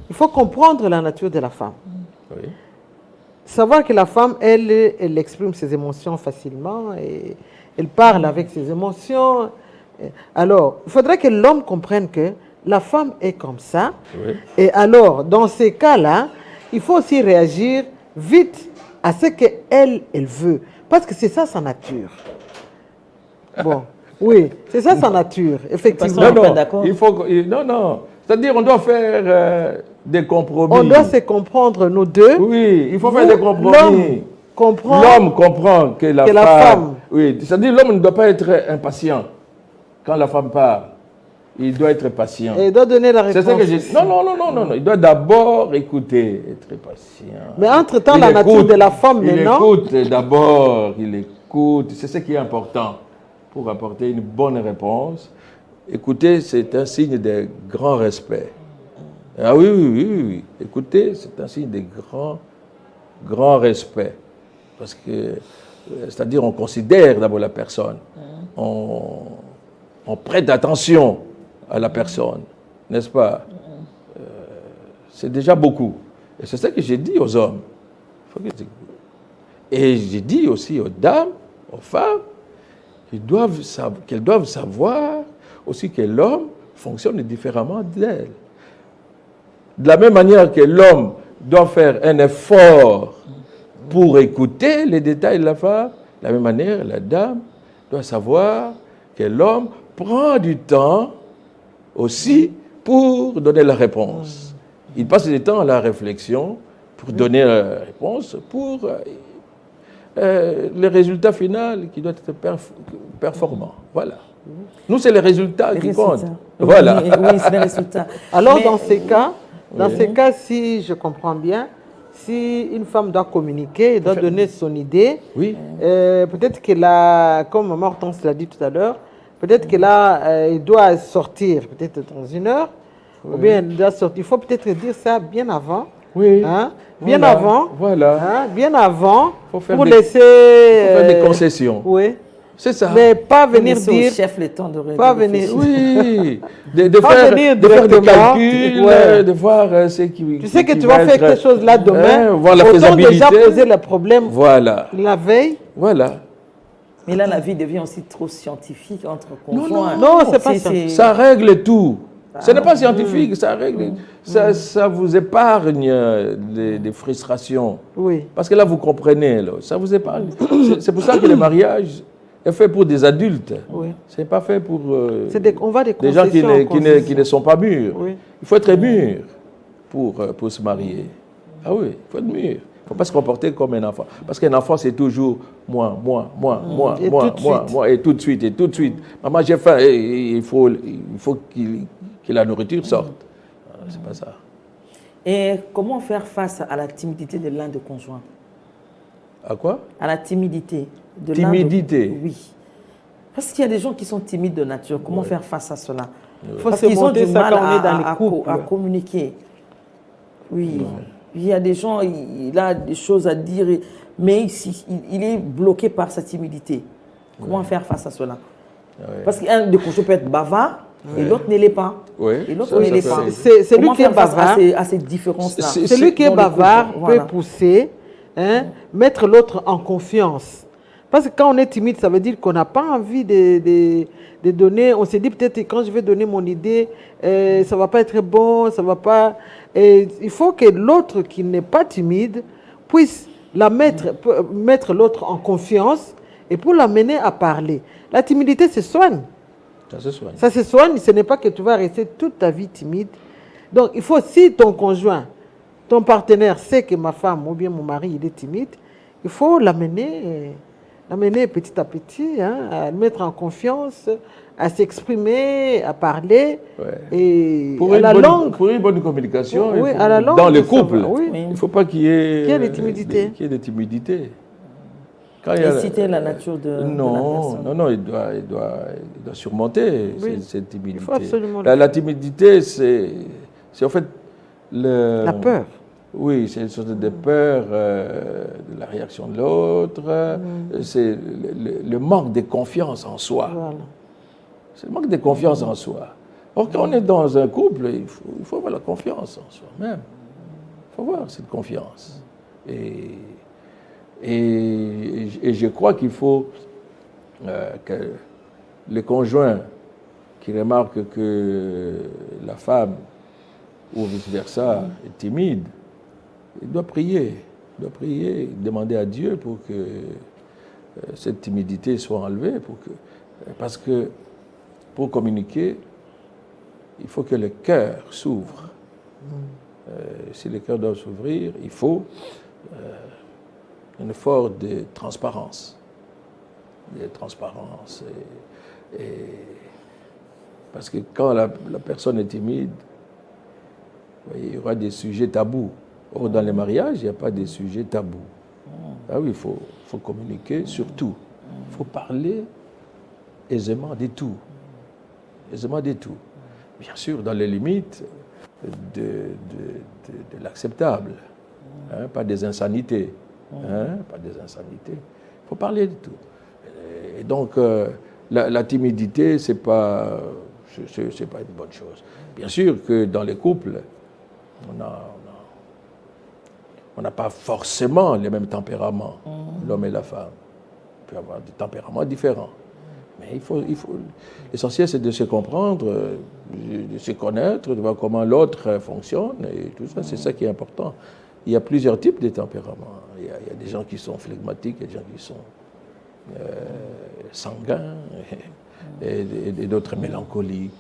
il faut comprendre la nature de la femme. Oui. Savoir que la femme, elle exprime ses émotions facilement et elle parle avec ses émotions. Alors, il faudrait que l'homme comprenne que la femme est comme ça. Oui. Et alors, dans ces cas-là, il faut aussi réagir vite à ce qu'elle veut. Parce que c'est ça sa nature. Bon, oui, c'est ça sa nature, effectivement. Parce qu'on Non, n'est pas non, d'accord. il faut, non. C'est-à-dire, on doit faire des compromis. On doit se comprendre, nous deux. Oui, il faut faire Vous, des compromis. L'homme comprend que la femme. Oui, c'est-à-dire, l'homme ne doit pas être impatient quand la femme parle. Il doit être patient. Et il doit donner la réponse. C'est ça que j'ai dit. Non. Il doit d'abord écouter, être patient. Mais entre-temps, la nature de la femme maintenant. Il écoute d'abord, il écoute. C'est ce qui est important pour apporter une bonne réponse. Écouter, c'est un signe de grand respect. Ah oui. Écouter, c'est un signe de grand respect. Parce que, c'est-à-dire, on considère d'abord la personne. On prête attention à la personne, n'est-ce pas? C'est déjà beaucoup. Et c'est ça que j'ai dit aux hommes. Et j'ai dit aussi aux dames, aux femmes, qu'elles doivent savoir aussi que l'homme fonctionne différemment d'elles. De la même manière que l'homme doit faire un effort pour écouter les détails de la femme, de la même manière, la dame doit savoir que l'homme prend du temps aussi pour donner la réponse. Il passe du temps à la réflexion pour donner la réponse, pour le résultat final qui doit être performant. Voilà. Nous, c'est les résultats qui comptent. Voilà. Oui, c'est les résultats. Alors, Mais- dans ces cas, si je comprends bien, si une femme doit communiquer, elle doit donner son idée, Oui. peut-être qu'elle a, comme Maman Hortense l'a dit tout à l'heure, peut-être qu'elle elle doit sortir peut-être dans 1 heure, ou bien elle doit sortir. Il faut peut-être dire ça bien avant. Oui. Hein? Bien Voilà. avant. Voilà. Hein? Bien avant. Faut faire pour des- laisser. Faut faire des concessions. Oui. C'est ça. Mais pas venir Laisser au dire. chef le temps de Pas de venir. réfléchir. Oui. De Pas faire venir des directement. calculs, Ouais. de voir ce qui. Tu sais que qui tu vas faire quelque chose là demain. voir la autant faisabilité. déjà poser le problème Voilà. la veille. Voilà. Mais là, la vie devient aussi trop scientifique entre conjoints. Non, c'est pas scientifique. Ça règle tout. Ce n'est pas scientifique, ça règle. Ça vous épargne des frustrations. Oui. Parce que là, vous comprenez, là, ça vous épargne. C'est pour ça que le mariage est fait pour des adultes. Oui. Ce n'est pas fait pour On va des des gens qui concessions. qui ne sont pas mûrs. Oui. Il faut être mûr pour se marier. Ah oui, il faut être mûr. Il ne faut pas se comporter comme un enfant. Parce qu'un enfant, c'est toujours moi, Et tout de suite. moi, et tout de suite, et tout de suite. Maman, j'ai faim, et il faut que la nourriture sorte. C'est pas ça. Et comment faire face à la timidité de l'un des conjoints? À quoi? À la timidité de l'un Timidité. Oui. Parce qu'il y a des gens qui sont timides de nature. Comment faire face à cela? Faut Parce se qu'ils ont monter du ça mal quand on est dans les couples. à communiquer. Oui. Il y a des gens, il a des choses à dire, mais il est bloqué par sa timidité. Comment faire face à cela? Parce qu'un des conjoints peut être bavard et l'autre ne l'est pas. Oui. Et l'autre Ça, ne ça l'est fait- pas. C'est lui Comment qui est faire face bavard. à ces différences-là? Celui qui est Dans le couple, bavard voilà. peut pousser, hein, mettre l'autre en confiance. Parce que quand on est timide, ça veut dire qu'on n'a pas envie de donner. On s'est dit peut-être quand je vais donner mon idée, ça ne va pas être bon, ça va pas. Et il faut que l'autre qui n'est pas timide puisse mettre l'autre en confiance et pour l'amener à parler. La timidité se soigne. Ça se soigne. Ça se soigne, ce n'est pas que tu vas rester toute ta vie timide. Donc, il faut, si ton conjoint, ton partenaire sait que ma femme ou bien mon mari, il est timide, il faut l'amener petit à petit, hein, à le mettre en confiance, à s'exprimer, à parler. Ouais. Et Pour à une la langue. Pour une bonne communication, Oui, il faut- à la langue, dans le ça couple, va, oui. il ne faut pas qu'il y ait, Qu'il y ait des timidités. qu'il y ait des timidités. Quand Et citer la nature de la personne. Non, il doit surmonter Oui. cette timidité. Il faut absolument La timidité, c'est en fait La peur. Oui, c'est une sorte de peur de la réaction de l'autre. C'est le manque de confiance en soi. Voilà. C'est le manque de confiance en soi. Or, quand on est dans un couple, il faut avoir la confiance en soi-même. Il faut avoir cette confiance. Et je crois qu'il faut que les conjoints qui remarquent que la femme, ou vice-versa, est timide, il doit prier, demander à Dieu pour que cette timidité soit enlevée, parce que pour communiquer, il faut que le cœur s'ouvre. Si le cœur doit s'ouvrir, il faut un effort de transparence. Parce que quand la personne est timide, il y aura des sujets tabous. Or, dans les mariages, il n'y a pas de sujets tabous. Ah oui, il faut communiquer sur tout. Il faut parler aisément de tout. Bien sûr, dans les limites de l'acceptable. Pas des insanités. Il faut parler de tout. Et donc, la timidité, c'est pas une bonne chose. Bien sûr que dans les couples, on n'a pas forcément les mêmes tempéraments, l'homme et la femme. On peut avoir des tempéraments différents. Mais l'essentiel, c'est de se comprendre, de se connaître, de voir comment l'autre fonctionne, et tout ça, c'est ça qui est important. Il y a plusieurs types de tempéraments. Il y a des gens qui sont flegmatiques, il y a des gens qui sont sanguins, et d'autres mélancoliques,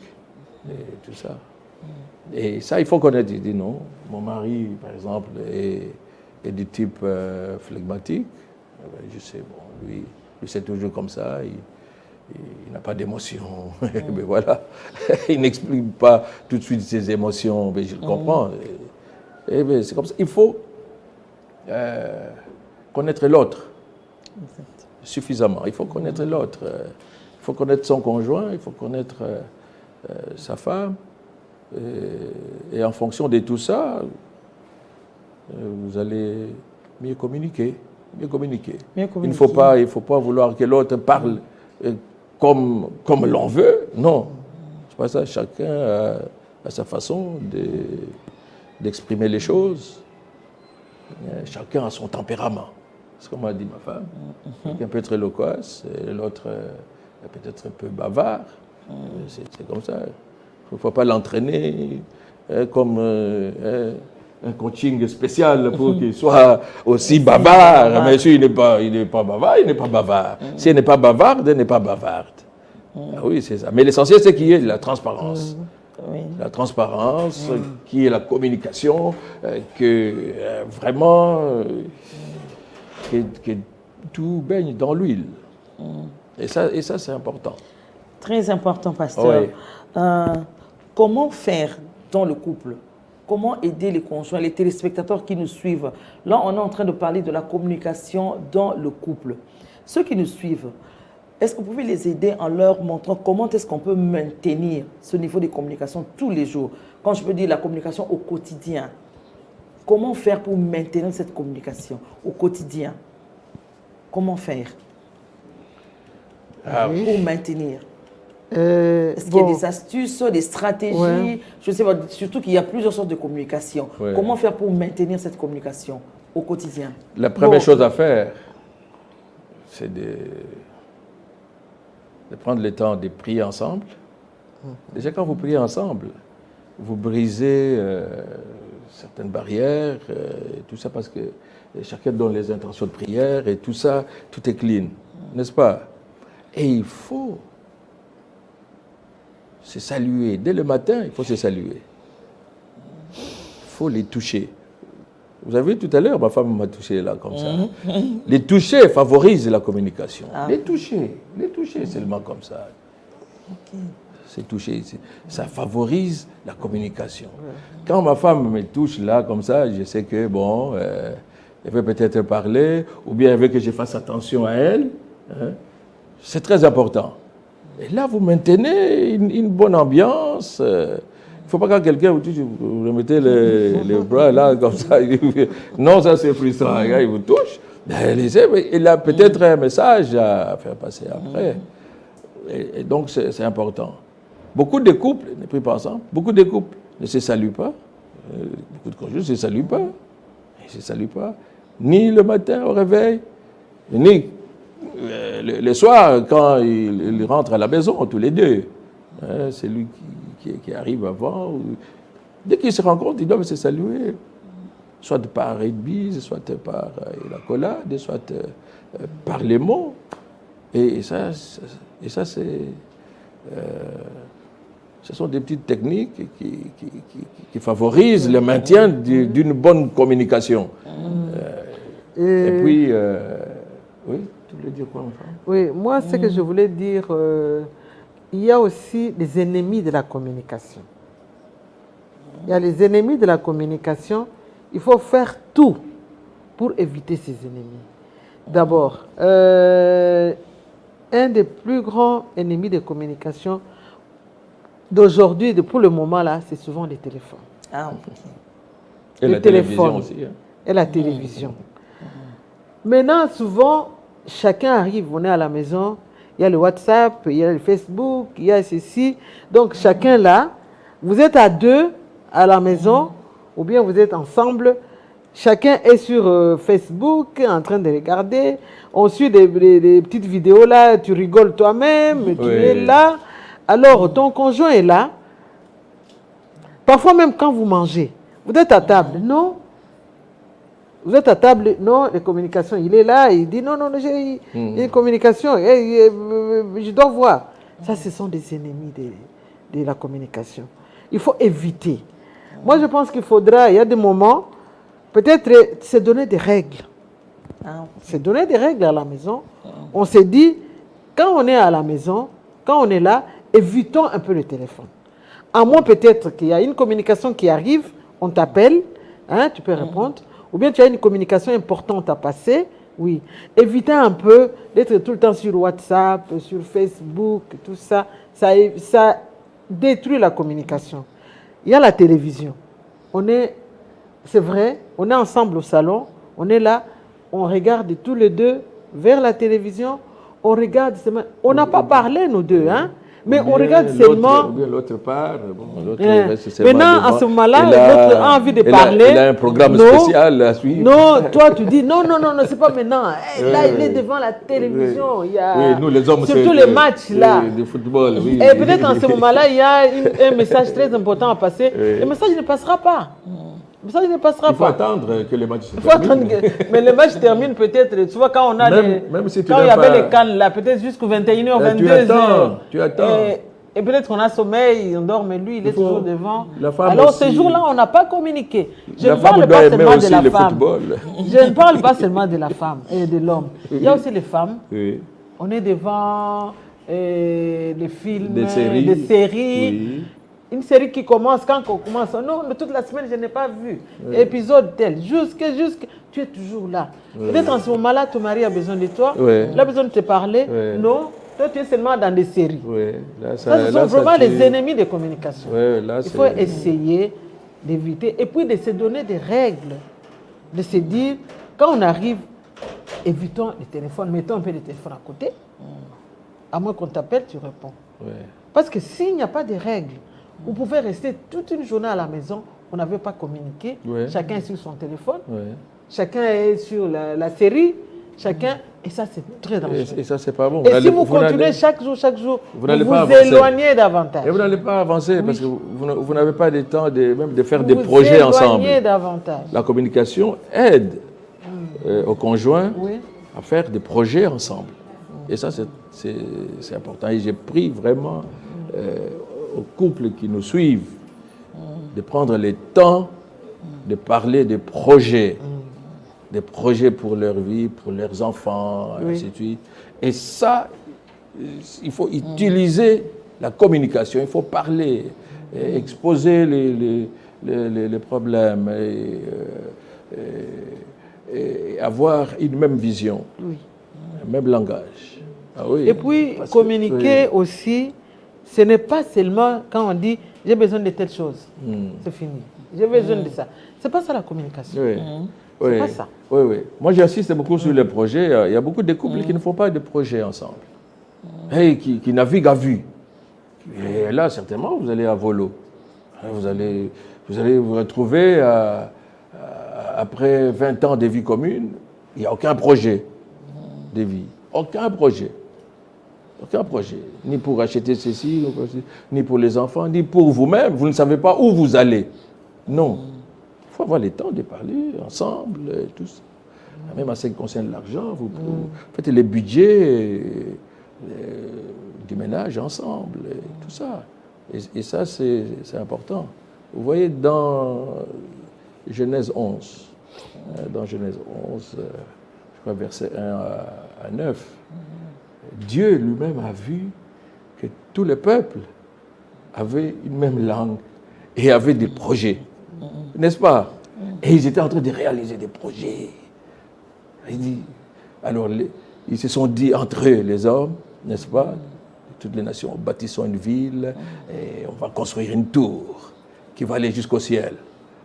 et tout ça. Et ça, il faut connaître. Il dit non, mon mari, par exemple, est du type flegmatique. Je sais, bon, lui c'est toujours comme ça, il n'a pas d'émotion. Mais voilà, il n'exprime pas tout de suite ses émotions, mais je le comprends. Et bien, c'est comme ça. Il faut connaître l'autre suffisamment. Il faut connaître l'autre. Il faut connaître son conjoint, il faut connaître sa femme. Et en fonction de tout ça, vous allez mieux communiquer. Il ne faut pas vouloir que l'autre parle comme l'on veut. Non, c'est pas ça. Chacun a sa façon d'exprimer les choses. Chacun a son tempérament. C'est comme a dit ma femme. Quelqu'un peut être loquace, l'autre peut-être un peu bavard. C'est comme ça. Il ne faut pas l'entraîner comme un coaching spécial pour qu'il soit aussi bavard. Mais s'il n'est pas bavard, il n'est pas bavard. Si elle n'est pas bavarde, elle n'est pas bavarde. Ah oui, c'est ça. Mais l'essentiel, c'est qu'il y ait la transparence. La transparence, qui est la communication, que vraiment que tout baigne dans l'huile. Et ça, c'est important. Très important, pasteur. Oui. Comment faire dans le couple? Comment aider les conjoints, les téléspectateurs qui nous suivent? Là, on est en train de parler de la communication dans le couple. Ceux qui nous suivent, est-ce que vous pouvez les aider en leur montrant comment est-ce qu'on peut maintenir ce niveau de communication tous les jours? Quand je veux dire la communication au quotidien, comment faire pour maintenir cette communication au quotidien? Comment faire pour maintenir? Est-ce qu'il y a des astuces, des stratégies? Je sais pas, surtout qu'il y a plusieurs sortes de communication. Comment faire pour maintenir cette communication au quotidien? La première chose à faire, c'est de prendre le temps de prier ensemble. Déjà, quand vous priez ensemble, vous brisez certaines barrières, et tout ça, parce que chacun donne les intentions de prière, et tout ça, tout est clean, n'est-ce pas? Et il faut se saluer. Dès le matin, il faut se saluer. Il faut les toucher. Vous avez vu tout à l'heure, ma femme m'a touché là, comme ça. Les toucher favorise la communication. Les toucher seulement comme ça. C'est toucher, ça favorise la communication. Quand ma femme me touche là, comme ça, je sais que, bon, elle veut peut-être parler, ou bien elle veut que je fasse attention à elle. Hein. C'est très important. Et là, vous maintenez une bonne ambiance. Il ne faut pas quand quelqu'un vous touche, vous remettez les bras là, comme ça. Non, ça c'est frustrant. Il vous touche. Il a peut-être un message à faire passer après. Et donc, c'est important. beaucoup de couples ne prient pas ensemble. Beaucoup de couples ne se saluent pas. Beaucoup de conjoints ne se saluent pas. Ils ne se saluent pas. Ni le matin au réveil, ni le soir quand ils rentrent à la maison, tous les deux. C'est lui qui arrive avant. Dès qu'ils se rencontrent, ils doivent se saluer. Soit par une bise, soit par la collade, soit par les mots. Et ça c'est... ce sont des petites techniques qui favorisent le maintien d'une bonne communication. Et puis, oui, tu voulais dire quoi, mon frère? Oui, moi, ce que je voulais dire, il y a aussi les ennemis de la communication. Il y a les ennemis de la communication. Il faut faire tout pour éviter ces ennemis. D'abord, un des plus grands ennemis de communication d'aujourd'hui, pour le moment là, c'est souvent les téléphones. Et la télévision aussi. Hein. Et la télévision. Maintenant, souvent, chacun arrive, on est à la maison, il y a le WhatsApp, il y a le Facebook, il y a ceci. Donc, chacun là, vous êtes à deux à la maison, ou bien vous êtes ensemble. Chacun est sur Facebook en train de regarder. On suit des petites vidéos là, tu rigoles toi-même, tu es là. Alors, ton conjoint est là. Parfois même quand vous mangez, vous êtes à table, non? Vous êtes à table, non, les communications, il est là, il dit non, j'ai une communication, je dois voir. Ça, ce sont des ennemis de la communication. Il faut éviter. Moi, je pense qu'il faudra, il y a des moments, peut-être se donner des règles. Se donner des règles à la maison. On s'est dit, quand on est à la maison, quand on est là, évitons un peu le téléphone. À moins peut-être qu'il y a une communication qui arrive, on t'appelle, hein, tu peux répondre. Ou bien tu as une communication importante à passer, oui. Évitez un peu d'être tout le temps sur WhatsApp, sur Facebook, tout ça. Ça détruit la communication. Il y a la télévision. C'est vrai, on est ensemble au salon, on est là, on regarde tous les deux vers la télévision, on regarde seulement. On n'a pas parlé, nous deux, hein? Mais on regarde seulement. Ou bien l'autre part. Maintenant, à ce moment-là, l'autre a envie de parler. Il a un programme spécial à suivre. Non, toi, tu dis non, c'est pas maintenant. Là, il est devant la télévision. Il y a, oui, nous, les hommes, surtout les matchs là. De football, oui. Et peut-être en ce moment-là, il y a un message très important à passer. Le message ne passera pas. Le message ne passera pas. Il faut attendre que les matchs se terminent. Mais les matchs terminent peut-être, tu vois, quand on a même si quand il y avait les cannes là, peut-être jusqu'au 21h, 22h. Tu attends. Et peut-être qu'on a sommeil, on dort, mais lui, il est toujours devant. Alors, ces jours-là, on n'a pas communiqué. Je la ne femme parle doit pas aimer seulement aussi de la le femme. football. Je ne parle pas seulement de la femme et de l'homme. Il y a aussi les femmes. Oui. On est devant des films, des séries. Oui. Une série qui commence, quand on commence, non, mais toute la semaine, je n'ai pas vu. Oui. Épisode tel, jusque, tu es toujours là. Oui. Peut-être en ce moment-là, ton mari a besoin de toi, il a besoin de te parler. Oui. Non, toi, tu es seulement dans des séries. Oui. Là, ce sont vraiment les ennemis des communications. Oui, là, il faut essayer d'éviter et puis de se donner des règles. De se dire, quand on arrive, évitons les téléphones, mettons un peu les téléphones à côté. À moins qu'on t'appelle, tu réponds. Oui. Parce que s'il n'y a pas de règles, vous pouvez rester toute une journée à la maison, on n'avait pas communiqué, chacun est sur son téléphone, chacun est sur la série, chacun, et ça c'est très dangereux. Et ça c'est pas bon. Et si vous continuez chaque jour, vous vous éloignez davantage. Et vous n'allez pas avancer parce que vous n'avez pas le temps même de faire des projets ensemble. Vous éloignez davantage. La communication aide au conjoint à faire des projets ensemble. Et ça c'est important. Et j'ai pris vraiment aux couples qui nous suivent de prendre le temps de parler des projets pour leur vie, pour leurs enfants, ainsi de suite. Et ça, il faut utiliser la communication, il faut parler, exposer les problèmes et avoir une même vision, un même langage. Ah oui, et puis communiquer aussi. Ce n'est pas seulement quand on dit j'ai besoin de telle chose, c'est fini. J'ai besoin de ça. C'est pas ça la communication. C'est pas ça. Oui. Moi, j'insiste beaucoup sur les projets. Il y a beaucoup de couples qui ne font pas de projets ensemble. Qui naviguent à vue. Et là, certainement, vous allez à volo. Vous allez vous retrouver après 20 ans de vie commune, il n'y a aucun projet de vie. Aucun projet. Aucun projet. Ni pour acheter ceci, ni pour les enfants, ni pour vous-même. Vous ne savez pas où vous allez. Non. Il faut avoir le temps de parler ensemble, et tout ça. Même en ce qui concerne l'argent, vous faites les budgets du ménage ensemble, et tout ça. Et ça, c'est important. Vous voyez, dans Genèse 11, je crois verset 1 à 9, Dieu lui-même a vu que tout le peuple avait une même langue et avait des projets, n'est-ce pas? Et ils étaient en train de réaliser des projets. Alors, ils se sont dit entre eux, les hommes, n'est-ce pas? Toutes les nations, bâtissons une ville et on va construire une tour qui va aller jusqu'au ciel.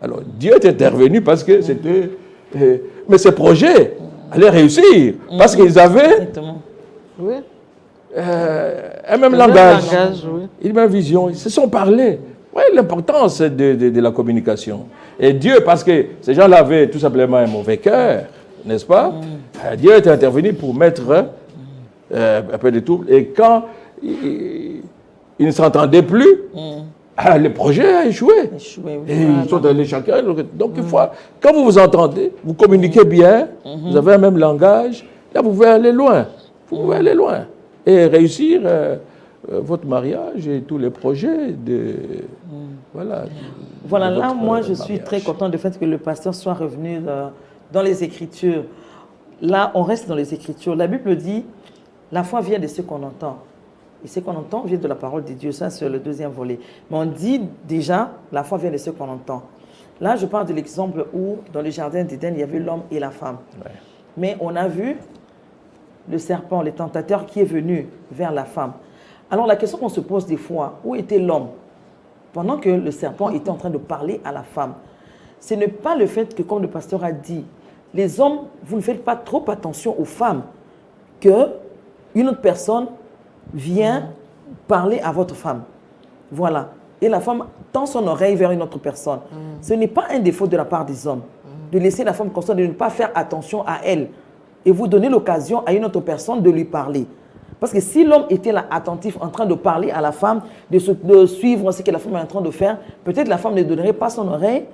Alors, Dieu est intervenu parce que c'était... mais ces projets allaient réussir parce qu'ils avaient un même langage, une même vision. Ils se sont parlé. Oui, l'importance de la communication. Et Dieu, parce que ces gens-là avaient tout simplement un mauvais cœur, n'est-ce pas? Dieu est intervenu pour mettre un peu de trouble. Et quand ils ne s'entendaient plus, le projet a échoué. Et ils sont allés chacun. Donc, il faut, quand vous vous entendez, vous communiquez bien, vous avez un même langage, là, vous pouvez aller loin. Vous pouvez aller loin. Et réussir votre mariage et tous les projets de... Voilà. Voilà, là, moi, je suis très content du fait que le pasteur soit revenu dans les Écritures. Là, on reste dans les Écritures. La Bible dit, la foi vient de ce qu'on entend. Et ce qu'on entend vient de la parole de Dieu. Ça, c'est le deuxième volet. Mais on dit déjà, la foi vient de ce qu'on entend. Là, je parle de l'exemple où, dans le jardin d'Éden, il y avait l'homme et la femme. Ouais. Mais on a vu le serpent, le tentateur qui est venu vers la femme. Alors, la question qu'on se pose des fois, où était l'homme pendant que le serpent était en train de parler à la femme? Ce n'est pas le fait que, comme le pasteur a dit, les hommes, vous ne faites pas trop attention aux femmes, qu'une autre personne vient parler à votre femme. Voilà. Et la femme tend son oreille vers une autre personne. Ce n'est pas un défaut de la part des hommes de laisser la femme consciente, de ne pas faire attention à elle et vous donner l'occasion à une autre personne de lui parler. Parce que si l'homme était là attentif, en train de parler à la femme, de suivre ce que la femme est en train de faire, peut-être la femme ne donnerait pas son oreille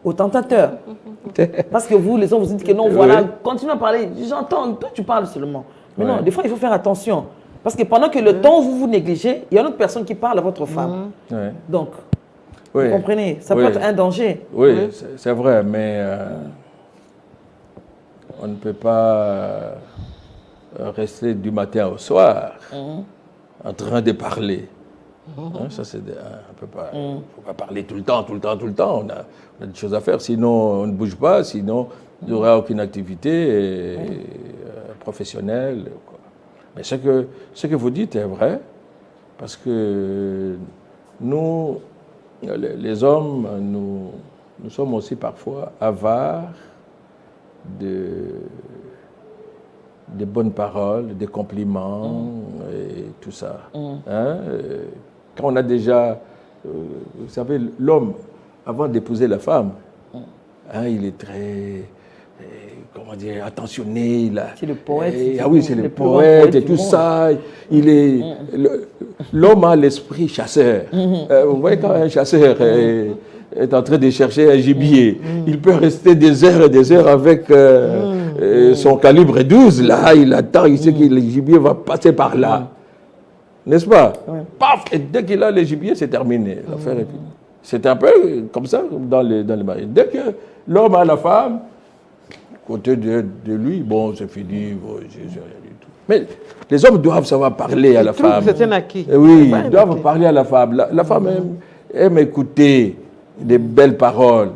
au tentateur. Parce que vous, les hommes, vous dites que non, voilà, continue à parler. J'entends, toi tu parles seulement. Mais non, des fois, il faut faire attention. Parce que pendant que le temps vous négligez, il y a une autre personne qui parle à votre femme. Donc, vous comprenez, ça peut être un danger. Oui, c'est vrai, mais on ne peut pas rester du matin au soir en train de parler. Ça, c'est un peu pas... Il ne faut pas parler tout le temps. On a des choses à faire, sinon on ne bouge pas, sinon il n'y aura aucune activité professionnelle. Mais ce que vous dites est vrai, parce que nous, les hommes, nous sommes aussi parfois avares de bonnes paroles, des compliments et tout ça. Quand on a déjà... vous savez, l'homme, avant d'épouser la femme, il est très... comment dire, attentionné. C'est le poète. C'est le poète et tout ça. L'homme a l'esprit chasseur. Vous voyez, quand un chasseur est en train de chercher un gibier, il peut rester des heures avec son calibre 12. Là, il attend, il sait que le gibier va passer par là. N'est-ce pas? Paf! Et dès qu'il a le gibier, c'est terminé. L'affaire est finie. C'est un peu comme ça dans les mariages. Dès que l'homme a la femme, côté de lui, bon, c'est fini, j'ai rien du tout. Mais les hommes doivent savoir parler à la femme. C'est un acquis. Oui, ils doivent parler à la femme. La femme aime écouter des belles paroles.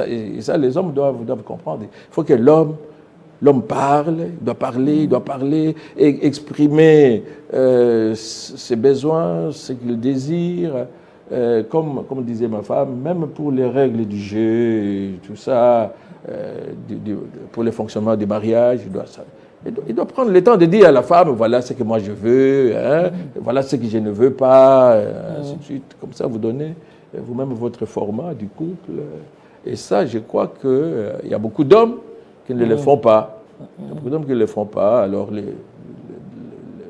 Et ça, les hommes doivent comprendre. Il faut que l'homme parle, il doit parler, et exprimer ses besoins, ce qu'il désire. Comme disait ma femme, même pour les règles du jeu, tout ça, pour le fonctionnement du mariage, Il doit prendre le temps de dire à la femme, voilà ce que moi je veux, hein, voilà ce que je ne veux pas, ainsi de suite. Comme ça, vous donnez vous-même votre format du couple. Et ça, je crois qu'il y a beaucoup d'hommes qui ne le font pas. Il y a beaucoup d'hommes qui ne le font pas. Alors,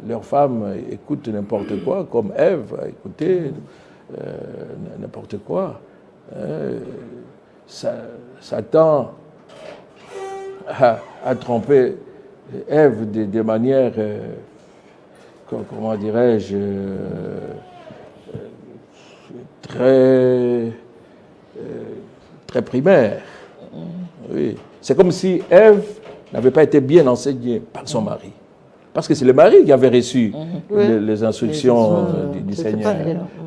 leurs femmes écoutent n'importe quoi, comme Ève a écouté n'importe quoi. Satan a trompé Ève de manière, comment dirais-je, très primaire. Oui. C'est comme si Ève n'avait pas été bien enseignée par son mari. Parce que c'est le mari qui avait reçu les instructions du Seigneur.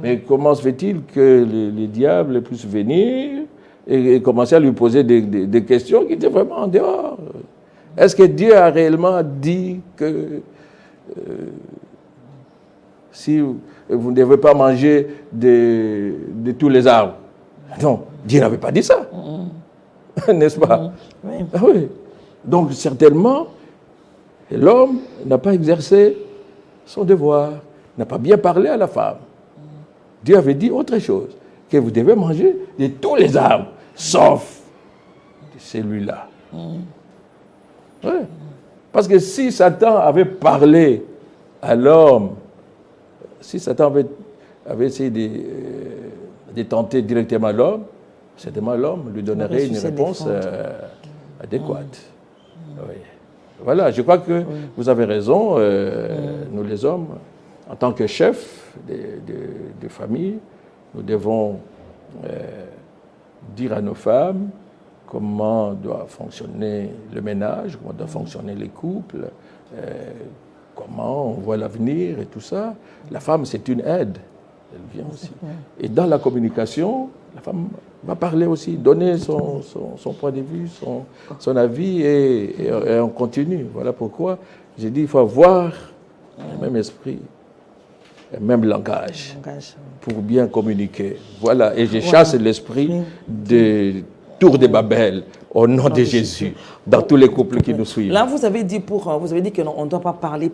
Mais comment se fait-il que les diables puissent venir et commencer à lui poser des questions qui étaient vraiment en dehors? Est-ce que Dieu a réellement dit que si vous ne devez pas manger de tous les arbres? Non, Dieu n'avait pas dit ça. N'est-ce pas? Oui. Ah oui. Donc certainement, l'homme n'a pas exercé son devoir, n'a pas bien parlé à la femme. Dieu avait dit autre chose, que vous devez manger de tous les arbres, sauf de celui-là. Ouais. Parce que si Satan avait parlé à l'homme, si Satan avait essayé de tenter directement l'homme, certainement l'homme lui donnerait une réponse adéquate. Oui. Voilà, je crois que vous avez raison. Nous les hommes, en tant que chefs de famille, nous devons dire à nos femmes comment doit fonctionner le ménage, comment doit fonctionner les couples, comment on voit l'avenir et tout ça. La femme, c'est une aide. Elle vient aussi. Et dans la communication, la femme va parler aussi, donner son point de vue, son avis, et on continue. Voilà pourquoi j'ai dit qu'il faut avoir le même esprit, le même langage pour bien communiquer. Voilà, et je chasse l'esprit de tour de Babel au nom de Jésus, dans tous les couples qui nous suivent. Là, vous avez dit qu'on ne doit pas parler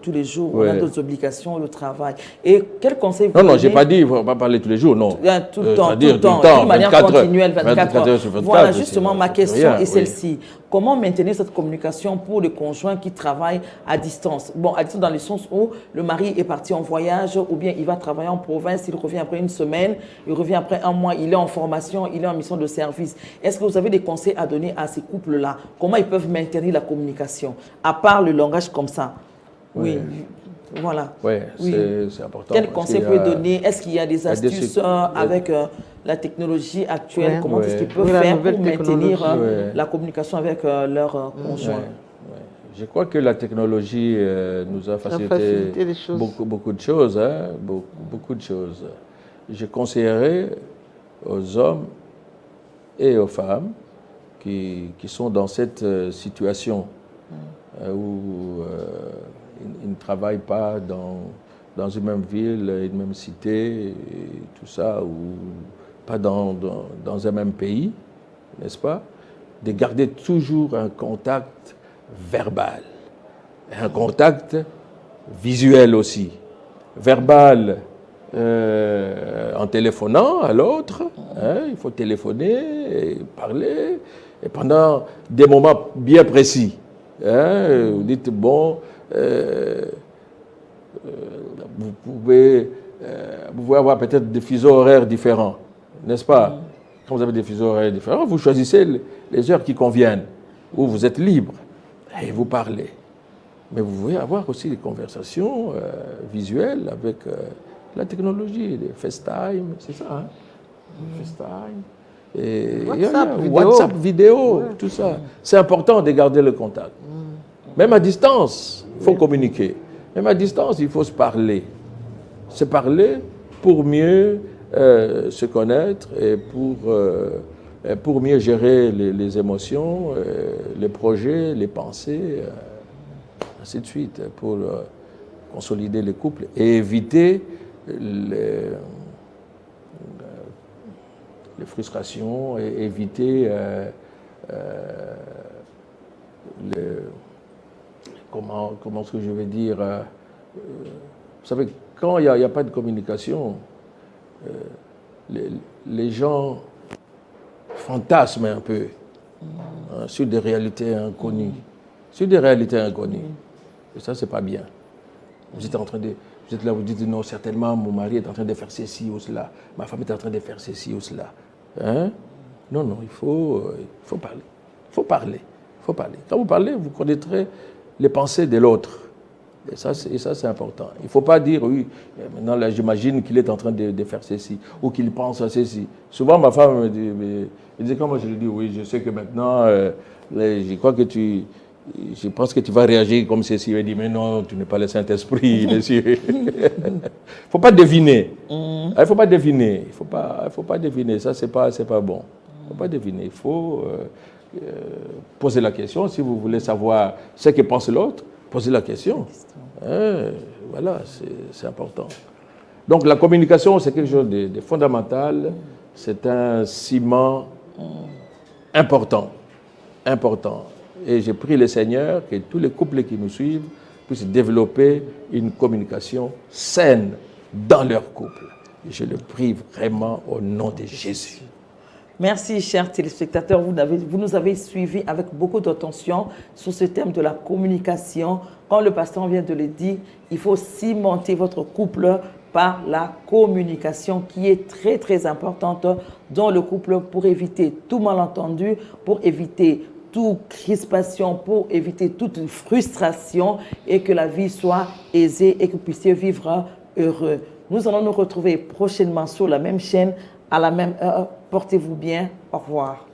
tous les jours. On a d'autres obligations, le travail. Et quel conseil vous donnez? Non, je n'ai pas dit qu'il ne faut pas parler tous les jours, non. Tout le temps, de manière continuelle, 24 heures. Voilà, justement, ma question est celle-ci. Comment maintenir cette communication pour les conjoints qui travaillent à distance? Bon, à distance dans le sens où le mari est parti en voyage, ou bien il va travailler en province, il revient après une semaine, il revient après un mois, il est en formation, il est en mission de service. Est-ce que vous avez des conseils à donner à ces couples-là? Comment ils peuvent maintenir la communication, à part le langage comme ça? Oui. Voilà. Oui. C'est important. Quel conseil vous pouvez donner? Est-ce qu'il y a des astuces avec la technologie actuelle? Comment est-ce qu'ils peuvent faire pour maintenir la communication avec leur conjoint? Je crois que la technologie nous a facilité beaucoup de choses. Hein, beaucoup de choses. Je conseillerais aux hommes et aux femmes qui sont dans cette situation où ils ne travaillent pas dans une même ville, une même cité, et tout ça, ou pas dans un même pays, n'est-ce pas? De garder toujours un contact verbal, un contact visuel aussi. Verbal en téléphonant à l'autre, hein, il faut téléphoner et parler, et pendant des moments bien précis. Hein, vous dites, bon, vous pouvez avoir peut-être des fuseaux horaires différents, n'est-ce pas? Quand vous avez des fuseaux horaires différents, vous choisissez les heures qui conviennent, où vous êtes libre, et vous parlez. Mais vous pouvez avoir aussi des conversations visuelles avec la technologie, des FaceTime, c'est ça, hein? FaceTime. Et WhatsApp vidéo, tout ça. C'est important de garder le contact. Même à distance, il faut communiquer. Même à distance, il faut se parler. Se parler pour mieux se connaître et pour mieux gérer les émotions, les projets, les pensées, ainsi de suite, pour consolider les couples et éviter les frustrations, et éviter comment est-ce que je vais dire, vous savez, quand il n'y a pas de communication, les gens fantasment un peu sur des réalités inconnues. Sur des réalités inconnues. Et ça, c'est pas bien. Vous êtes là, vous dites non, certainement, mon mari est en train de faire ceci ou cela, ma femme est en train de faire ceci ou cela. Hein? Non, il faut parler. Il faut parler. Quand vous parlez, vous connaîtrez les pensées de l'autre. Et ça, c'est important. Il ne faut pas dire, oui, maintenant, là, j'imagine qu'il est en train de faire ceci, ou qu'il pense à ceci. Souvent, ma femme me dit, comment je lui dis, oui, je sais que maintenant, je crois que je pense que tu vas réagir comme ceci. Elle dit, mais non, tu n'es pas le Saint-Esprit, monsieur. Il ne faut pas deviner. Il ne faut pas deviner. Il faut pas deviner. Ça, c'est pas bon. Il ne faut pas deviner. Il faut poser la question. Si vous voulez savoir ce que pense l'autre, posez la question. Voilà, c'est important. Donc, la communication, c'est quelque chose de fondamental. C'est un ciment important. Et j'ai prie le Seigneur que tous les couples qui nous suivent puissent développer une communication saine dans leur couple. Et je le prie vraiment au nom de Jésus. Merci, chers téléspectateurs. Vous nous avez suivis avec beaucoup d'attention sur ce thème de la communication. Quand le pasteur vient de le dire, il faut cimenter votre couple par la communication qui est très, très importante dans le couple pour éviter tout malentendu, pour éviter toute crispation, pour éviter toute frustration et que la vie soit aisée et que vous puissiez vivre heureux. Nous allons nous retrouver prochainement sur la même chaîne, à la même heure. Portez-vous bien. Au revoir.